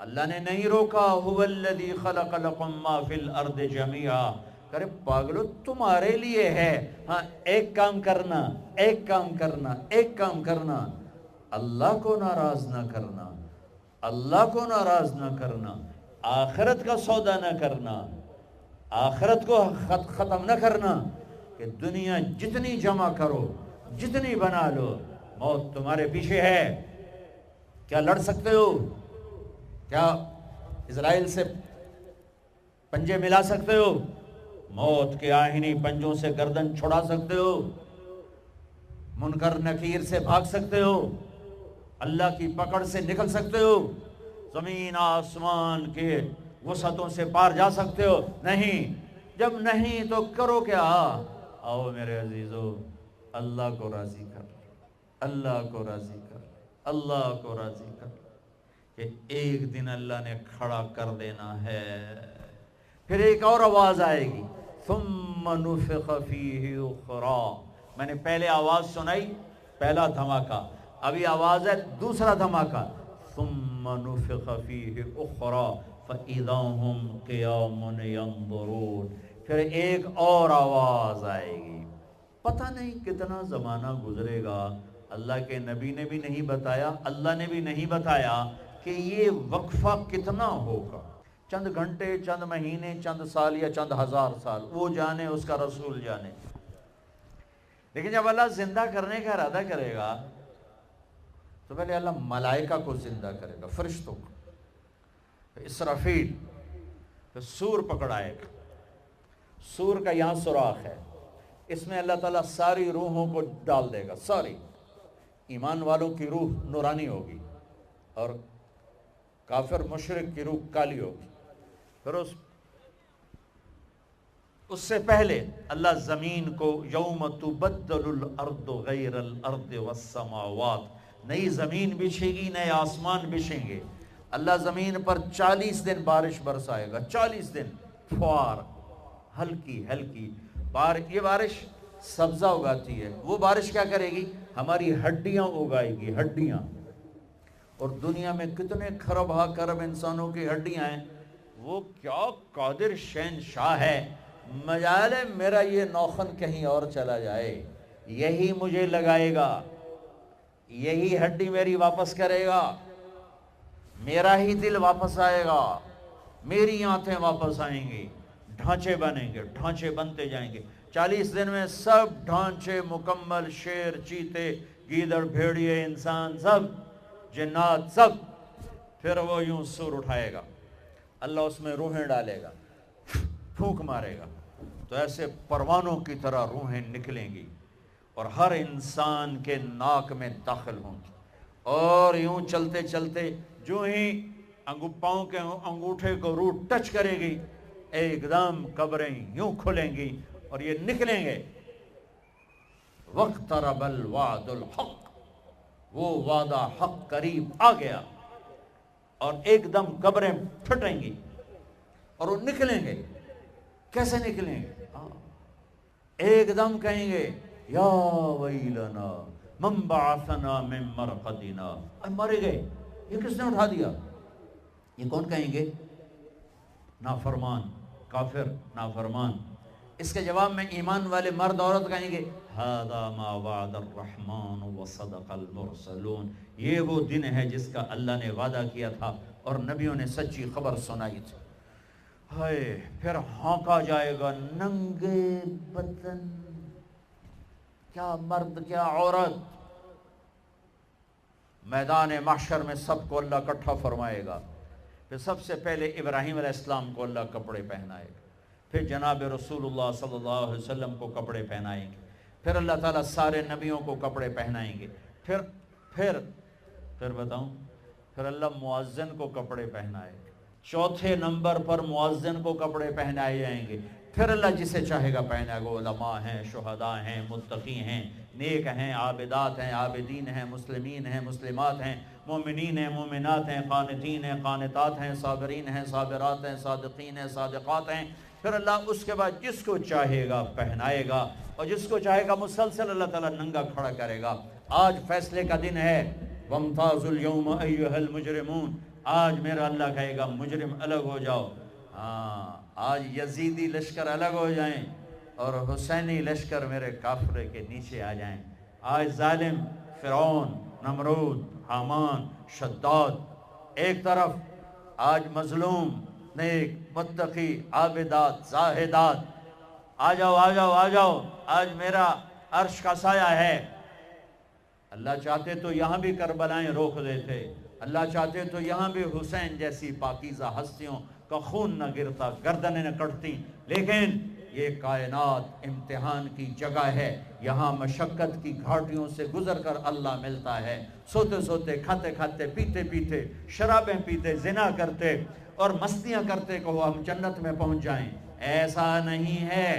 اللہ نے نہیں روکا، هو الذی خلق لکم ما فی الارض جمیعا. کرے پاگلو، تمہارے لیے ہے. ہاں ایک کام کرنا، ایک کام کرنا، ایک کام کرنا، اللہ کو ناراض نہ کرنا، اللہ کو ناراض نہ کرنا، آخرت کا سودا نہ کرنا، آخرت کو ختم نہ کرنا. کہ دنیا جتنی جمع کرو، جتنی بنا لو، موت تمہارے پیچھے ہے. کیا لڑ سکتے ہو؟ کیا اسرائیل سے پنجے ملا سکتے ہو؟ موت کے آہنی پنجوں سے گردن چھڑا سکتے ہو؟ منکر نکیر سے بھاگ سکتے ہو؟ اللہ کی پکڑ سے نکل سکتے ہو؟ زمین آسمان کے وسعتوں سے پار جا سکتے ہو؟ نہیں. جب نہیں تو کرو کیا؟ آؤ میرے عزیزو، اللہ کو راضی کر، اللہ کو راضی کر، اللہ کو راضی کر، کہ ایک دن اللہ نے کھڑا کر دینا ہے. پھر ایک اور آواز آئے گی، ثم نفخ فیہ اخری. میں نے پہلے آواز سنائی، پہلا دھماکہ، ابھی آواز ہے دوسرا دھماکہ. ثم نفخ فیہ اخری فاذا هم قیام ینظرون. پھر ایک اور آواز آئے گی. پتہ نہیں کتنا زمانہ گزرے گا، اللہ کے نبی نے بھی نہیں بتایا، اللہ نے بھی نہیں بتایا کہ یہ وقفہ کتنا ہوگا. چند گھنٹے، چند مہینے، چند سال یا چند ہزار سال، وہ جانے، اس کا رسول جانے. لیکن جب اللہ زندہ کرنے کا ارادہ کرے گا تو پہلے اللہ ملائکہ کو زندہ کرے گا، فرشتوں کو، اسرافیل، پھر سور پکڑائے گا. سور کا یہاں سوراخ ہے، اس میں اللہ تعالیٰ ساری روحوں کو ڈال دے گا. ساری ایمان والوں کی روح نورانی ہوگی اور کافر مشرک کی روح کالی ہوگی. پھر اس سے پہلے اللہ زمین کو یوم تبدل الارض غیر الارض والسماوات، نئی زمین بچھے گی، نئے آسمان بچھیں گے. اللہ زمین پر 40 دن بارش برسائے گا، 40 دن. فوار، ہلکی ہلکی یہ بارش سبزہ اگاتی ہے، وہ بارش کیا کرے گی؟ ہماری ہڈیاں اگائے گی، ہڈیاں۔ اور دنیا میں کتنے خرب خرب انسانوں کی ہڈیاں ہیں، وہ کیا قادر شہنشاہ ہے، مجال ہے میرا یہ نوخن کہیں اور چلا جائے، یہی مجھے لگائے گا، یہی ہڈی میری واپس کرے گا، میرا ہی دل واپس آئے گا، میری آنتیں واپس آئیں گی، ڈھانچے بنیں گے، ڈھانچے بنتے جائیں گے۔ 40 دن میں سب ڈھانچے مکمل، شیر، چیتے، گیدڑ، بھیڑیے، انسان، سب جنات، سب۔ پھر وہ یوں سور اٹھائے گا، اللہ اس میں روحیں ڈالے گا، پھونک مارے گا، تو ایسے پروانوں کی طرح روحیں نکلیں گی اور ہر انسان کے ناک میں داخل ہوں گی، اور یوں چلتے چلتے جو ہی پاؤں کے انگوٹھے کو روح ٹچ کرے گی، ایک دم قبریں یوں کھلیں گی اور یہ نکلیں گے۔ وَاقْتَرَبَ الْوَعْدُ الْحَقُّ، وہ وعدہ حق قریب آ گیا، اور ایک دم قبریں پھٹیں گی اور وہ نکلیں گے۔ کیسے نکلیں گے؟ ایک دم کہیں گے یا ویلنا من بعثنا من مرقدنا، مرے گئے، یہ کس نے اٹھا دیا؟ یہ کون کہیں گے؟ نافرمان، کافر، نافرمان۔ اس کے جواب میں ایمان والے مرد عورت کہیں گے ھذا ما وعد الرحمن وصدق المرسلون، یہ وہ دن ہے جس کا اللہ نے وعدہ کیا تھا اور نبیوں نے سچی خبر سنائی تھی۔ ہائے، پھر ہانکا جائے گا، ننگے بدن، کیا مرد کیا عورت، میدان محشر میں سب کو اللہ اکٹھا فرمائے گا۔ پھر سب سے پہلے ابراہیم علیہ السلام کو اللہ کپڑے پہنائے گا، پھر جناب رسول اللہ صلی اللہ علیہ وسلم کو کپڑے پہنائیں گے، پھر اللہ تعالیٰ سارے نبیوں کو کپڑے پہنائیں گے، پھر بتاؤں، پھر اللہ مؤذن کو کپڑے پہنائے گا، چوتھے نمبر پر مؤذن کو کپڑے پہنائے جائیں گے، پھر اللہ جسے چاہے گا پہنائے گا۔ علماء ہیں، شہداء ہیں، متقی ہیں، نیک ہیں، عابدات ہیں، عابدین ہیں، مسلمین ہیں، مسلمات ہیں، مومنین ہیں، مومنات ہیں، قانتین ہیں، قانتات ہیں، صابرین ہیں، صابرات ہیں، صادقین ہیں، صادقات ہیں۔ پھر اللہ اس کے بعد جس کو چاہے گا پہنائے گا، اور جس کو چاہے گا مسلسل اللہ تعالیٰ ننگا کھڑا کرے گا۔ آج فیصلے کا دن ہے، وَامْتَازُوا الْيَوْمَ أَيُّهَا الْمُجْرِمُونَ، آج میرا اللہ کہے گا مجرم الگ ہو جاؤ۔ آج یزیدی لشکر الگ ہو جائیں اور حسینی لشکر میرے کافرے کے نیچے آ جائیں۔ آج ظالم فرعون، نمرود، حامان، شداد ایک طرف، آج مظلوم، نیک، متقی، عابدات، زاہدات، آ جاؤ آ جاؤ آ جاؤ، آج میرا عرش کا سایہ ہے۔ اللہ چاہتے تو یہاں بھی کربلائیں روک دیتے، اللہ چاہتے تو یہاں بھی حسین جیسی پاکیزہ ہستیوں کا خون نہ گرتا، گردنیں نہ کٹتی، لیکن یہ کائنات امتحان کی جگہ ہے، یہاں مشقت کی گھاٹیوں سے گزر کر اللہ ملتا ہے۔ سوتے سوتے، کھاتے کھاتے، پیتے پیتے، شرابیں پیتے، زنا کرتے اور مستیاں کرتے کہو ہم جنت میں پہنچ جائیں، ایسا نہیں ہے،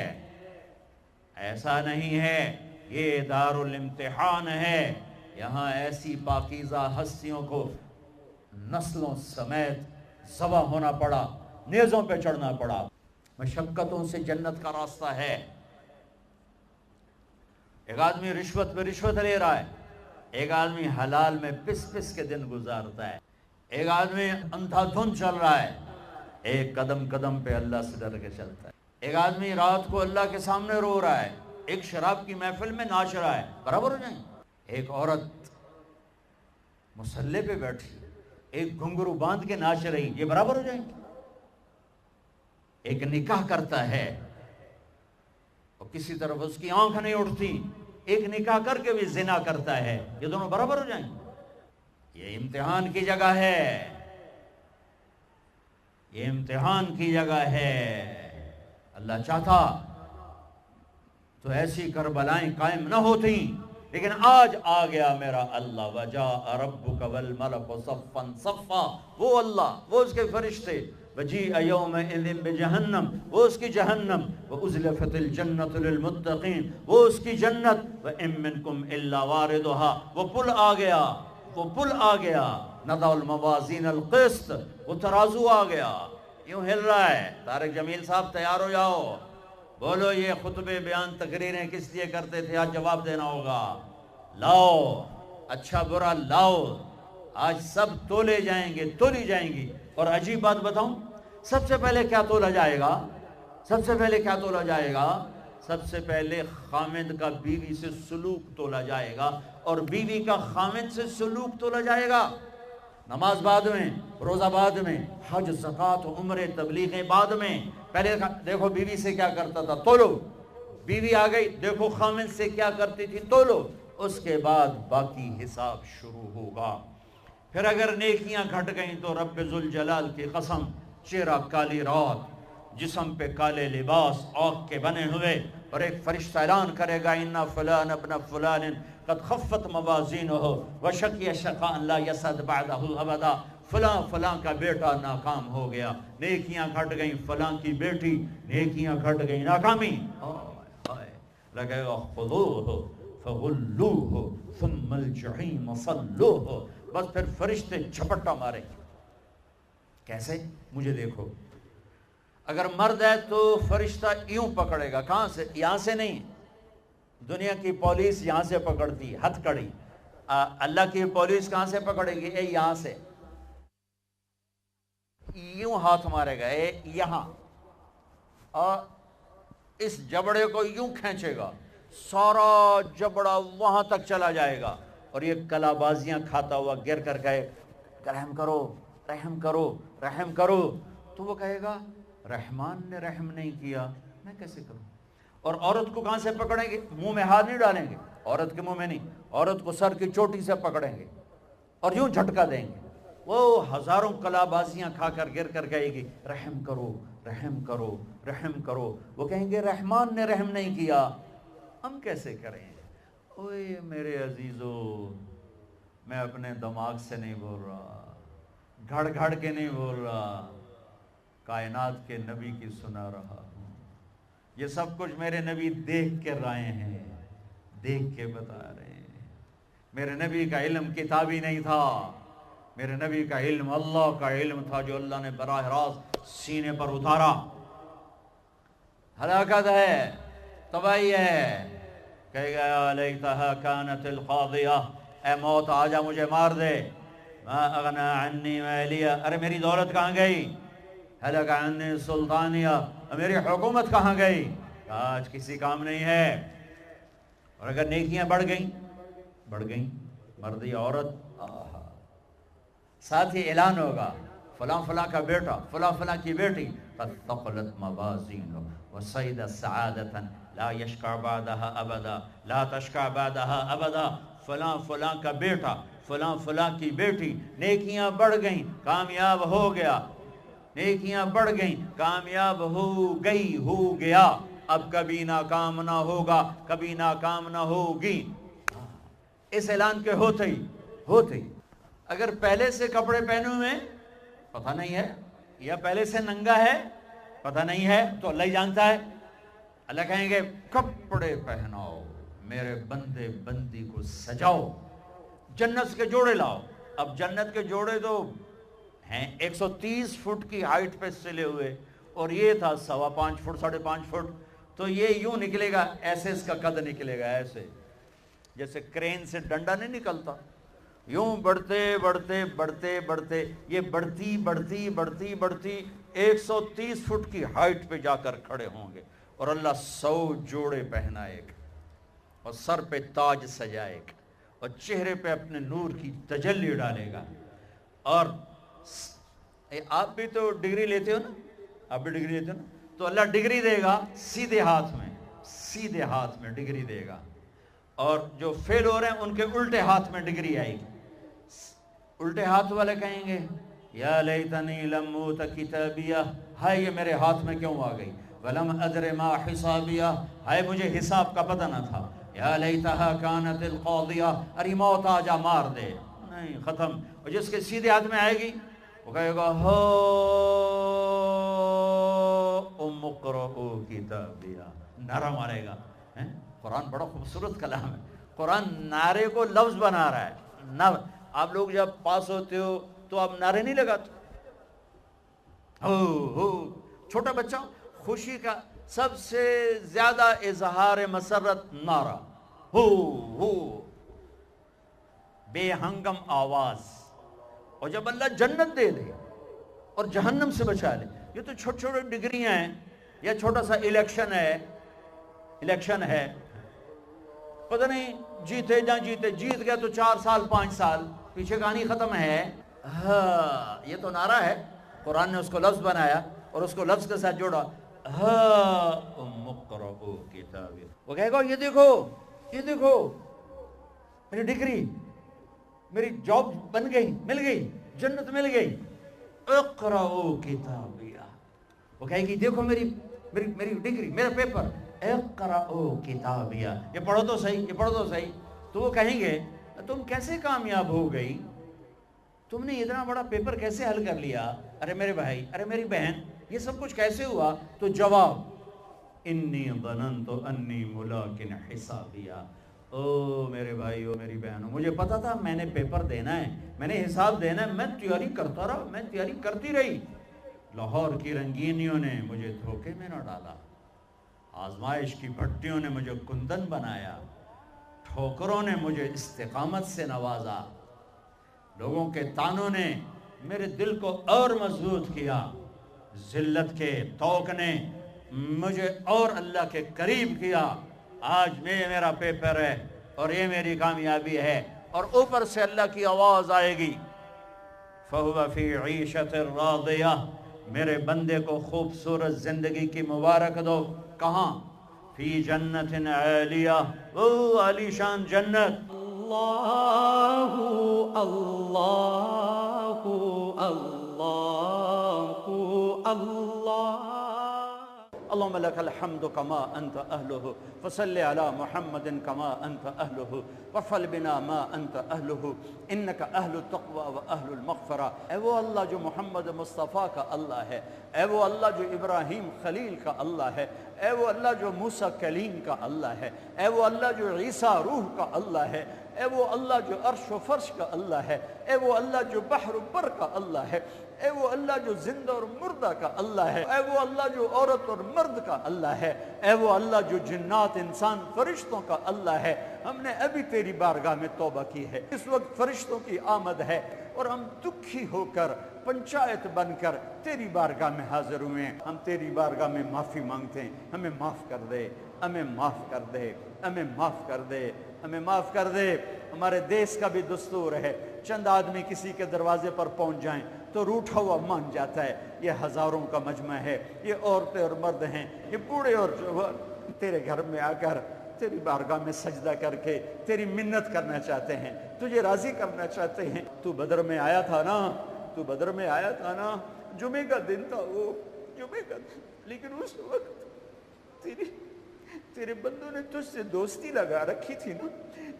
ایسا نہیں ہے۔ یہ دار الامتحان ہے، یہاں ایسی پاکیزہ ہستیوں کو نسلوں سمیت ذبح ہونا پڑا، نیزوں پہ چڑھنا پڑا۔ مشقتوں سے جنت کا راستہ ہے۔ ایک آدمی رشوت پہ رشوت لے رہا ہے، ایک آدمی حلال میں پس پس کے دن گزارتا ہے، ایک آدمی اندھا دھند چل رہا ہے، ایک قدم قدم پہ اللہ سے ڈر کے چلتا ہے، ایک آدمی رات کو اللہ کے سامنے رو رہا ہے، ایک شراب کی محفل میں ناچ رہا ہے، برابر ہو جائیں؟ ایک عورت مصلی پہ بیٹھی، ایک گھنگرو باندھ کے ناچ رہی، یہ برابر ہو جائیں گے؟ ایک نکاح کرتا ہے اور کسی طرف اس کی آنکھ نہیں اٹھتی، ایک نکاح کر کے بھی زنا کرتا ہے، یہ دونوں برابر ہو جائیں گے؟ یہ امتحان کی جگہ ہے، یہ امتحان کی جگہ ہے۔ اللہ چاہتا تو ایسی کربلائیں قائم نہ ہوتی، لیکن آج آ گیا میرا اللہ، وَجَاءَ رَبُّكَ وَالْمَلَكُ صَفًّا صَفًّا، وہ اللہ، وہ اس کے فرشتے، وَجِيءَ يَوْمَئِذٍ بِجَهَنَّمَ، وہ اس کی جہنم، وَأُزْلِفَتِ الْجَنَّةُ لِلْمُتَّقِينَ، وہ اس کی جنت، وَإِن مِّنكُمْ إِلَّا وَارِدُهَا، وہ پل آ گیا، وہ پل آ گیا، نَضَعُ الْمَوَازِينَ الْقِسْطَ، وہ ترازو آ گیا، یوں ہل رہا ہے. طارق جمیل صاحب تیار ہو جاؤ, بولو یہ خطبے بیان تقریریں کس لیے کرتے تھے, آج جواب دینا ہوگا. لاؤ اچھا برا لاؤ, آج سب تولی جائیں گی. اور عجیب بات بتاؤں, سب سے پہلے کیا تولا جائے گا؟ سب سے پہلے خامد کا بیوی سے سلوک تولا جائے گا, اور بیوی کا خامد سے سلوک تولا جائے گا. نماز بعد میں, روزہ بعد میں, حج زکوٰۃ عمرے تبلیغیں بعد میں. پہلے دیکھو بیوی سے کیا کرتا تھا, تولو. بیوی آ گئی, دیکھو خامد سے کیا کرتی تھی, تولو. اس کے بعد باقی حساب شروع ہوگا. پھر اگر نیکیاں گھٹ گئیں تو رب ذوالجلال کی قسم, چہرہ کالی رات, جسم پہ کالے لباس آگ کے بنے ہوئے, اور ایک فرشتہ اعلان کرے گا اِنَّ فلان ابن فلان قد خفت موازینہ وشقی شقاء لا یسعد بعدہ ابدا. فلاں فلاں کا بیٹا ناکام ہو گیا, نیکیاں گھٹ گئیں. فلاں کی بیٹی, نیکیاں گھٹ گئیں, ناکامی. لگے گا خذوہ فغلوہ ثم الجحیم صلوہ. بس پھر فرشتے جھپٹا مارے. کیسے؟ مجھے دیکھو. اگر مرد ہے تو فرشتہ یوں پکڑے گا, کہاں سے؟ یہاں سے نہیں. دنیا کی پولیس یہاں سے پکڑتی, ہتھ کڑی. اللہ کی پولیس کہاں سے پکڑے گی؟ یہاں سے. یوں ہاتھ مارے گا یہاں, اور اس جبڑے کو یوں کھینچے گا, سارا جبڑا وہاں تک چلا جائے گا, اور یہ کلا بازیاں کھاتا ہوا گر کر کہے رحم کرو رحم کرو رحم کرو. تو وہ کہے گا رحمان نے رحم نہیں کیا, میں کیسے کروں؟ اور عورت کو کہاں سے پکڑیں گے؟ منہ میں ہاتھ نہیں ڈالیں گے, عورت کے منہ میں نہیں, عورت کو سر کی چوٹی سے پکڑیں گے اور یوں جھٹکا دیں گے. وہ ہزاروں کلا بازیاں کھا کر گر کر کہے گی رحم کرو رحم کرو رحم کرو. وہ کہیں گے رحمان نے رحم نہیں کیا, ہم کیسے کریں؟ اوے میرے عزیزو, میں اپنے دماغ سے نہیں بول رہا, گھڑ گھڑ کے نہیں بول رہا, کائنات کے نبی کی سنا رہا ہوں. یہ سب کچھ میرے نبی دیکھ کے رائے ہیں, دیکھ کے بتا رہے ہیں. میرے نبی کا علم کتابی نہیں تھا, میرے نبی کا علم اللہ کا علم تھا, جو اللہ نے براہ راست سینے پر اتارا. ہلاکت ہے, تباہی ہے. کہے گا یا لیتہا کانت القاضیہ, اے موت آجا مجھے مار دے. ما اغنا عنی مالیہ, ارے میری دولت کہاں گئی؟ ہلک عنی سلطانیہ, میری حکومت کہاں گئی؟ آج کسی کام نہیں ہے. اور اگر نیکیاں بڑھ گئیں, مرد یا عورت, ساتھ ہی اعلان ہوگا فلاں فلاں کا بیٹا, فلاں فلاں کی بیٹی, قد ثقلت موازینہ وصعد سعادتا لا یشکع بعدہا ابدا لا تشکع بعدہا ابدا. فلاں فلاں کا بیٹا, فلاں فلاں کی بیٹی, نیکیاں بڑھ گئیں, کامیاب ہو گیا. نیکیاں بڑھ گئیں, کامیاب ہو گیا, اب کبھی ناکام نہ ہوگا, کبھی ناکام نہ ہوگی. اس اعلان کے ہوتے ہی اگر پہلے سے کپڑے پہنے ہوئے پتہ نہیں ہے, یا پہلے سے ننگا ہے پتہ نہیں ہے, تو اللہ ہی جانتا ہے. اللہ کہیں گے کپڑے پہناؤ, میرے بندے بندی کو سجاؤ, جنت کے جوڑے لاؤ. اب جنت کے جوڑے تو ہیں 130 فٹ کی ہائٹ پہ سلے ہوئے, اور یہ تھا 5.25 فٹ 5.5 فٹ. تو یہ یوں نکلے گا, ایسے اس کا قد نکلے گا, ایسے جیسے کرین سے ڈنڈا نہیں نکلتا, یوں بڑھتے بڑھتے بڑھتے بڑھتے یہ بڑھتی 130 فٹ کی ہائٹ پہ جا کر کھڑے ہوں گے. اور اللہ 100 جوڑے پہنائے گا, اور سر پہ تاج سجائے گا, اور چہرے پہ اپنے نور کی تجلی ڈالے گا. اور آپ بھی تو ڈگری لیتے ہو نا, آپ بھی ڈگری لیتے ہو نا, تو اللہ ڈگری دے گا سیدھے ہاتھ میں ڈگری دے گا. اور جو فیل ہو رہے ہیں ان کے الٹے ہاتھ میں ڈگری آئے گی. الٹے ہاتھ والے کہیں گے یا لیتنی لم اوت کتابیہ, ہائے یہ میرے ہاتھ میں کیوں آ گئی. ولم ادر ما حسابیہ, ہائے مجھے حساب کا پتہ نہ تھا. یا لیتہا کانت القاضیہ, ارے موت آجا مار دے. نہیں, ختم. اور جس کے سیدھے ہاتھ میں آئے گی وہ کہے گا ہو ام اقرؤ کتابیہ, نعرہ مارے گا. قرآن بڑا خوبصورت کلام ہے. قرآن نعرے کو لفظ بنا رہا ہے. آپ لوگ جب پاس ہوتے ہو تو آپ نعرے نہیں لگاتے, ہو چھوٹا بچہ خوشی کا سب سے زیادہ اظہار مسرت نعرہ ہو بے ہنگم آواز. اور جب اللہ جنت دے دے اور جہنم سے بچا لے. یہ تو چھوٹے چھوٹے ڈگریاں ہیں یا چھوٹا سا الیکشن ہے پتہ نہیں جیتے نہ جیتے, جیت گیا تو 4 سال 5 سال پیچھے کہانی ختم ہے. ہاں یہ تو نعرہ ہے, قرآن نے اس کو لفظ بنایا اور اس کو لفظ کے ساتھ جوڑا. ہاں اقرؤوا کتابیہ. وہ کہے گا یہ دیکھو میری ڈگری, میری جاب بن گئی, مل گئی, جنت مل گئی. اقرؤوا کتابیہ. وہ کہے گی دیکھو میری ڈگری, میرا پیپر. اقرؤوا کتابیہ. یہ پڑھو تو صحیح. تو وہ کہیں گے تم کیسے کامیاب ہو گئی, تم نے اتنا بڑا پیپر کیسے حل کر لیا, ارے میرے بھائی, ارے میری بہن, یہ سب کچھ کیسے ہوا؟ تو جواب انی ظننت انی ملاق حسابیہ. او میرے بھائی, او میری بہنوں, مجھے پتا تھا میں نے پیپر دینا ہے, میں نے حساب دینا ہے, میں تیاری کرتا رہا, میں تیاری کرتی رہی. لاہور کی رنگینیوں نے مجھے دھوکے میں نہ ڈالا, آزمائش کی بھٹیوں نے مجھے کندن بنایا, ٹھوکروں نے مجھے استقامت سے نوازا, لوگوں کے تانوں نے میرے دل کو اور مضبوط کیا, ذلت کے طوق نے مجھے اور اللہ کے قریب کیا. آج میرا پیپر ہے اور یہ میری کامیابی ہے. اور اوپر سے اللہ کی آواز آئے گی فَهُوَ فِي عِيشَةٍ رَاضِيَةٍ. میرے بندے کو خوبصورت زندگی کی مبارک دو. کہاں؟ فی جنت عالیہ, او عالی شان جنت. اللہ اللہ اللہ اللہ. اللهم لك الحمد كما أنت أهله, فصل على محمد كما أنت أهله, وفعل بنا ما أنت أهله, إنك أهل التقوى وأهل المغفرة. اے وہ اللہ جو محمد مصطفیٰ کا اللہ ہے, اے وہ اللہ جو ابراہیم خلیل کا اللہ ہے, اے وہ اللہ جو موسیٰ کلیم کا اللہ ہے, اے وہ اللہ جو عیسیٰ روح کا اللہ ہے, اے وہ اللہ جو عرش و فرش کا اللہ ہے, اے وہ اللہ جو بحر و بر کا اللہ ہے, اے وہ اللہ جو زندہ اور مردہ کا اللہ ہے, اے وہ اللہ جو عورت اور مرد کا اللہ ہے, اے وہ اللہ جو جنات انسان فرشتوں کا اللہ ہے. ہم نے ابھی تیری بارگاہ میں توبہ کی ہے, اس وقت فرشتوں کی آمد ہے اور ہم دکھی ہو کر پنچایت بن کر تیری بارگاہ میں حاضر ہوئے ہیں. ہم تیری بارگاہ میں معافی مانگتے ہیں, ہمیں معاف کر دے, ہمیں معاف کر دے, ہمیں معاف کر دے, ہمیں معاف کر دے. ہمارے دیس کا بھی دستور ہے, چند آدمی کسی کے دروازے پر پہنچ جائیں تو روٹھا ہوا مان جاتا ہے. یہ ہزاروں کا مجمع ہے, یہ عورتیں اور مرد ہیں, یہ بوڑھے اور جوان تیرے گھر میں آ کر تیری بارگاہ میں سجدہ کر کے تیری منت کرنا چاہتے ہیں, تجھے راضی کرنا چاہتے ہیں. تو بدر میں آیا تھا نا, تو بدر میں آیا تھا نا, جمعے کا دن تھا وہ, جمعے کا دن, لیکن اس وقت تیرے بندوں نے تجھ سے دوستی لگا رکھی تھی نا,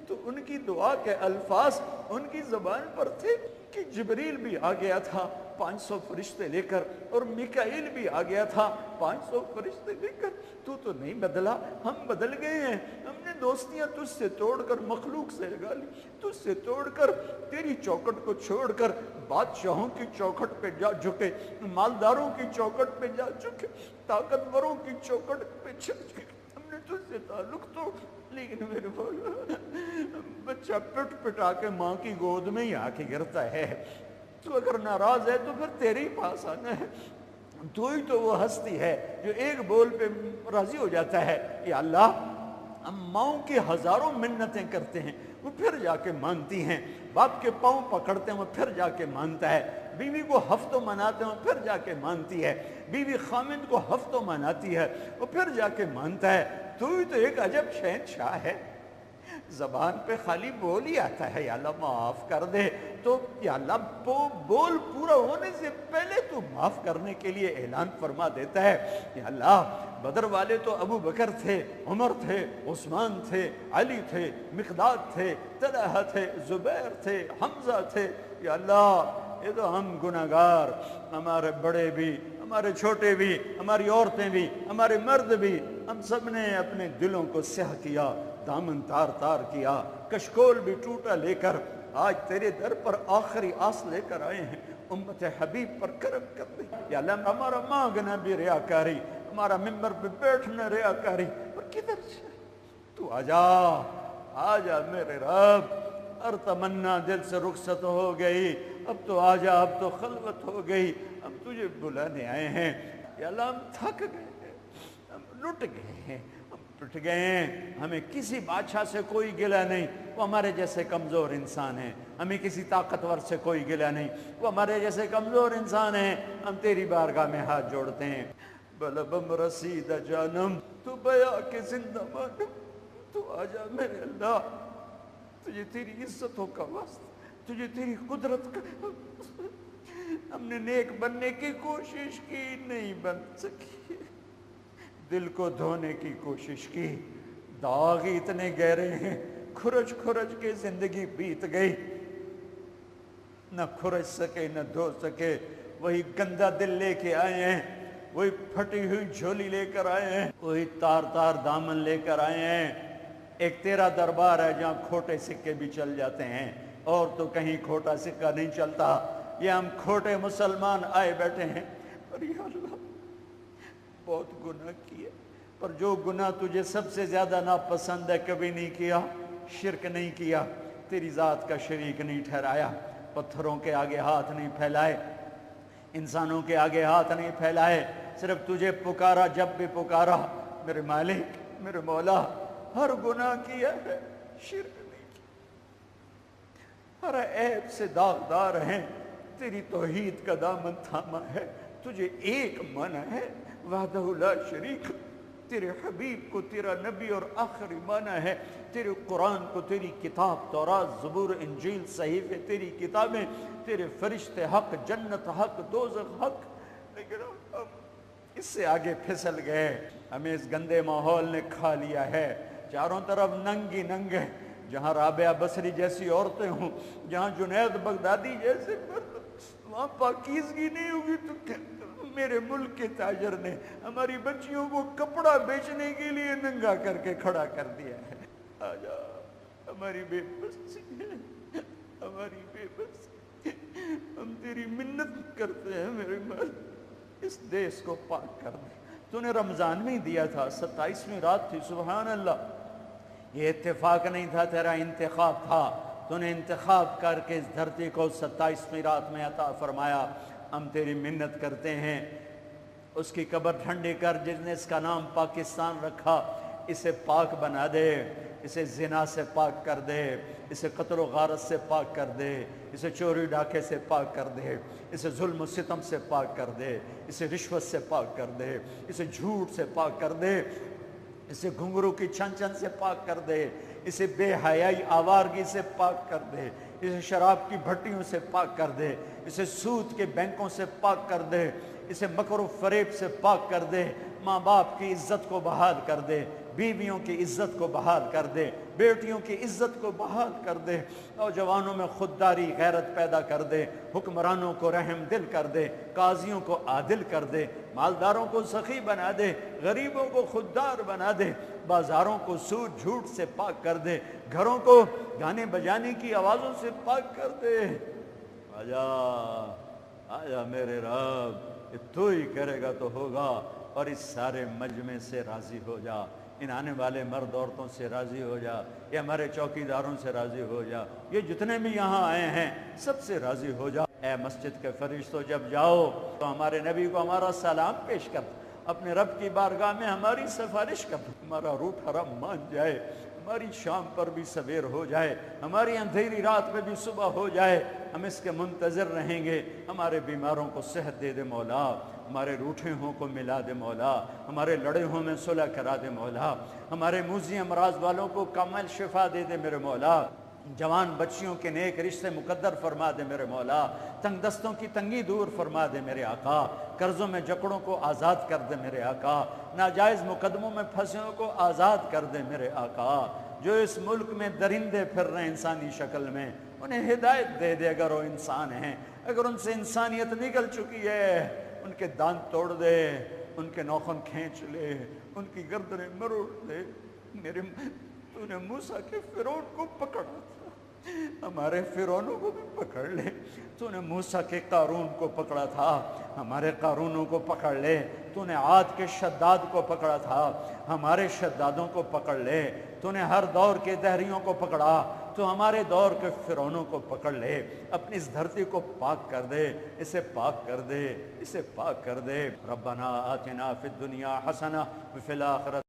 تو ان کی دعا کے الفاظ ان کی زبان پر تھے کہ جبریل بھی آ گیا تھا 500 فرشتے لے کر, اور میکائیل بھی آ گیا تھا 500 فرشتے لے کر. تو نہیں بدلا, ہم بدل گئے ہیں. ہم نے دوستیاں تجھ سے توڑ کر مخلوق سے لگا لی, تجھ سے توڑ کر تیری چوکھٹ کو چھوڑ کر بادشاہوں کی چوکھٹ پہ جا جھکے, مالداروں کی چوکھٹ پہ جا جھکے, طاقتوروں کی چوکھٹ پہ جھکے. ہم نے تجھ سے تعلق توڑ, لیکن میرے بچہ پٹ پٹا کے ماں کی گود میں ہی آ کے گرتا ہے. تو اگر ناراض ہے تو پھر تیرے ہی پاس آنا ہے. تو ہی تو وہ ہستی ہے جو ایک بول پہ راضی ہو جاتا ہے. یا اللہ, ہم ماؤں کی ہزاروں منتیں کرتے ہیں, وہ پھر جا کے مانتی ہیں. باپ کے پاؤں پکڑتے ہیں, وہ پھر جا کے مانتا ہے. بیوی کو ہفتوں مناتے ہیں, وہ پھر جا کے مانتی ہے. بیوی خامند کو ہفتوں مناتی ہے, وہ پھر جا کے مانتا ہے. تو ہی تو ایک عجب شہنشاہ ہے, زبان پہ خالی بول ہی آتا ہے یا اللہ معاف کر دے. تو یا اللہ بول پورا ہونے سے پہلے تو معاف کرنے کے لیے اعلان فرما دیتا ہے. یا اللہ, بدر والے تو ابو بکر تھے, عمر تھے, عثمان تھے, علی تھے, مقداد تھے, طلحہ تھے, زبیر تھے, حمزہ تھے. یا اللہ, یہ تو ہم گناہگار, ہمارے بڑے بھی, ہمارے چھوٹے بھی, ہماری عورتیں بھی, ہمارے مرد بھی, ہم سب نے اپنے دلوں کو سیاہ کیا, دامن تار تار کیا, کشکول بھی ٹوٹا لے کر آج تیرے در پر آخری آس لے کر آئے ہیں. امت حبیب پر کرم کر دے یا اللہ ہمارا مانگنا بھی ریاکاری ہمارا ممبر پہ بیٹھنا ریاکاری اور کدھر سے تو آ جا میرے رب ہر تمنا دل سے رخصت ہو گئی اب تو آ جا اب تو خلوت ہو گئی ہم تجھے بلانے آئے ہیں یا اللہ ہم تھک گئے ہیں ہم لٹ گئے ہیں ہم ٹوٹ گئے ہیں ہمیں کسی بادشاہ سے کوئی گلہ نہیں وہ ہمارے جیسے کمزور انسان ہیں ہمیں کسی طاقتور سے کوئی گلہ نہیں وہ ہمارے جیسے کمزور انسان ہیں ہم تیری بارگاہ میں ہاتھ جوڑتے ہیں بلبم رسید جانم تو بیا کے زندہ مانم تو آجا میرے اللہ تجھے تیری عزتوں کا واسطہ تجھے تیری قدرت کا ہم نے نیک بننے کی کوشش کی نہیں بن سکی دل کو دھونے کی کوشش کی داغ اتنے گہرے ہیں کھرچ کے زندگی بیت گئی نہ کھرچ سکے نہ دھو سکے وہی گندا دل لے کے آئے ہیں وہی پھٹی ہوئی جھولی لے کر آئے ہیں وہی تار دامن لے کر آئے ہیں ایک تیرا دربار ہے جہاں کھوٹے سکے بھی چل جاتے ہیں اور تو کہیں کھوٹا سکہ نہیں چلتا یہ ہم کھوٹے مسلمان آئے بیٹھے ہیں پر یا اللہ بہت گناہ کیے پر جو گناہ تجھے سب سے زیادہ ناپسند ہے کبھی نہیں کیا شرک نہیں کیا تیری ذات کا شریک نہیں ٹھہرایا پتھروں کے آگے ہاتھ نہیں پھیلائے انسانوں کے آگے ہاتھ نہیں پھیلائے صرف تجھے پکارا جب بھی پکارا میرے مالک میرے مولا ہر گناہ کیا ہے شرک نہیں کیا ہر عیب سے داغدار ہیں تیری توحید کا دامن تھاما ہے تجھے ایک من ہے وحدہ لا شریک تیرے حبیب کو تیرا نبی اور آخری مانا ہے تیرے قرآن کو تیری کتاب تورات زبور انجیل صحیفے تیری کتابیں تیرے فرشتے حق جنت حق دوزخ حق لیکن ہم اس سے آگے پھسل گئے ہمیں اس گندے ماحول نے کھا لیا ہے چاروں طرف ننگی ننگے جہاں رابعہ بصری جیسی عورتیں ہوں جہاں جنید بغدادی جیسے وہاں پاکیزگی نہیں ہوگی تو میرے ملک کے تاجر نے ہماری بچیوں کو کپڑا بیچنے کے لیے ننگا کر کے کھڑا کر دیا ہے آجا ہماری بے بسی ہے ہماری بے بسی ہم تیری منت کرتے ہیں میرے مالک اس دیس کو پاک کر دے تو نے رمضان میں ہی دیا تھا 27ویں رات تھی سبحان اللہ یہ اتفاق نہیں تھا تیرا انتخاب تھا تو نے انتخاب کر کے اس دھرتی کو 27ویں رات میں عطا فرمایا ہم تیری منت کرتے ہیں اس کی قبر ٹھنڈی کر جس نے اس کا نام پاکستان رکھا اسے پاک بنا دے اسے زنا سے پاک کر دے اسے قتل و غارت سے پاک کر دے اسے چوری ڈاکے سے پاک کر دے اسے ظلم و ستم سے پاک کر دے اسے رشوت سے پاک کر دے اسے جھوٹ سے پاک کر دے اسے گھنگرو کی چھن سے پاک کر دے اسے بے حیائی آوارگی سے پاک کر دے اسے شراب کی بھٹیوں سے پاک کر دے اسے سود کے بینکوں سے پاک کر دے اسے مکر و فریب سے پاک کر دے ماں باپ کی عزت کو بحال کر دے بیویوں کی عزت کو بحال کر دے بیٹیوں کی عزت کو بحال کر دے نوجوانوں میں خودداری غیرت پیدا کر دے حکمرانوں کو رحم دل کر دے قاضیوں کو عادل کر دے مالداروں کو سخی بنا دے غریبوں کو خوددار بنا دے بازاروں کو سود جھوٹ سے پاک کر دے گھروں کو گانے بجانے کی آوازوں سے پاک کر دے آجا میرے رب یہ تو ہی کرے گا تو ہوگا اور اس سارے مجمع سے راضی ہو جا ان آنے والے مرد عورتوں سے راضی ہو جا یہ ہمارے چوکیداروں سے راضی ہو جا یہ جتنے بھی یہاں آئے ہیں سب سے راضی ہو جا اے مسجد کے فرشتوں جب جاؤ تو ہمارے نبی کو ہمارا سلام پیش کر اپنے رب کی بارگاہ میں ہماری سفارش کر ہمارا روح حرم مان جائے ہماری شام پر بھی سویر ہو جائے ہماری اندھیری رات میں بھی صبح ہو جائے ہم اس کے منتظر رہیں گے ہمارے بیماروں کو صحت دے دے مولا ہمارے روٹھے ہوں کو ملا دے مولا ہمارے لڑے ہوں میں صلح کرا دے مولا ہمارے موذی امراض والوں کو کامل شفا دے دے میرے مولا جوان بچیوں کے نیک رشتے مقدر فرما دے میرے مولا تنگ دستوں کی تنگی دور فرما دے میرے آقا قرضوں میں جکڑوں کو آزاد کر دے میرے آقا ناجائز مقدموں میں پھنسوں کو آزاد کر دے میرے آقا جو اس ملک میں درندے پھر رہے انسانی شکل میں انہیں ہدایت دے دے اگر وہ انسان ہیں اگر ان سے انسانیت نکل چکی ہے ان کے دانت توڑ دے ان کے نوخن کھینچ لے ان کی گردنیں مروڑ دے میرے تو نے موسیٰ کے فرعون کو پکڑا تھا ہمارے فرعونوں کو بھی پکڑ لے، تو نے موسیٰ کے قارون کو پکڑا تھا، ہمارے قارونوں کو پکڑ لے، تو نے عاد کے شداد کو پکڑا تھا، ہمارے شدادوں کو پکڑ لے، تو نے ہر دور کے دہریوں کو پکڑا، تو ہمارے دور کے فرعونوں کو پکڑ لے، اپنی اس دھرتی کو پاک کر دے، اسے پاک کر دے، اسے پاک کر دے۔ ربنا آتنا فی الدنیا حسنہ وفی الآخرۃ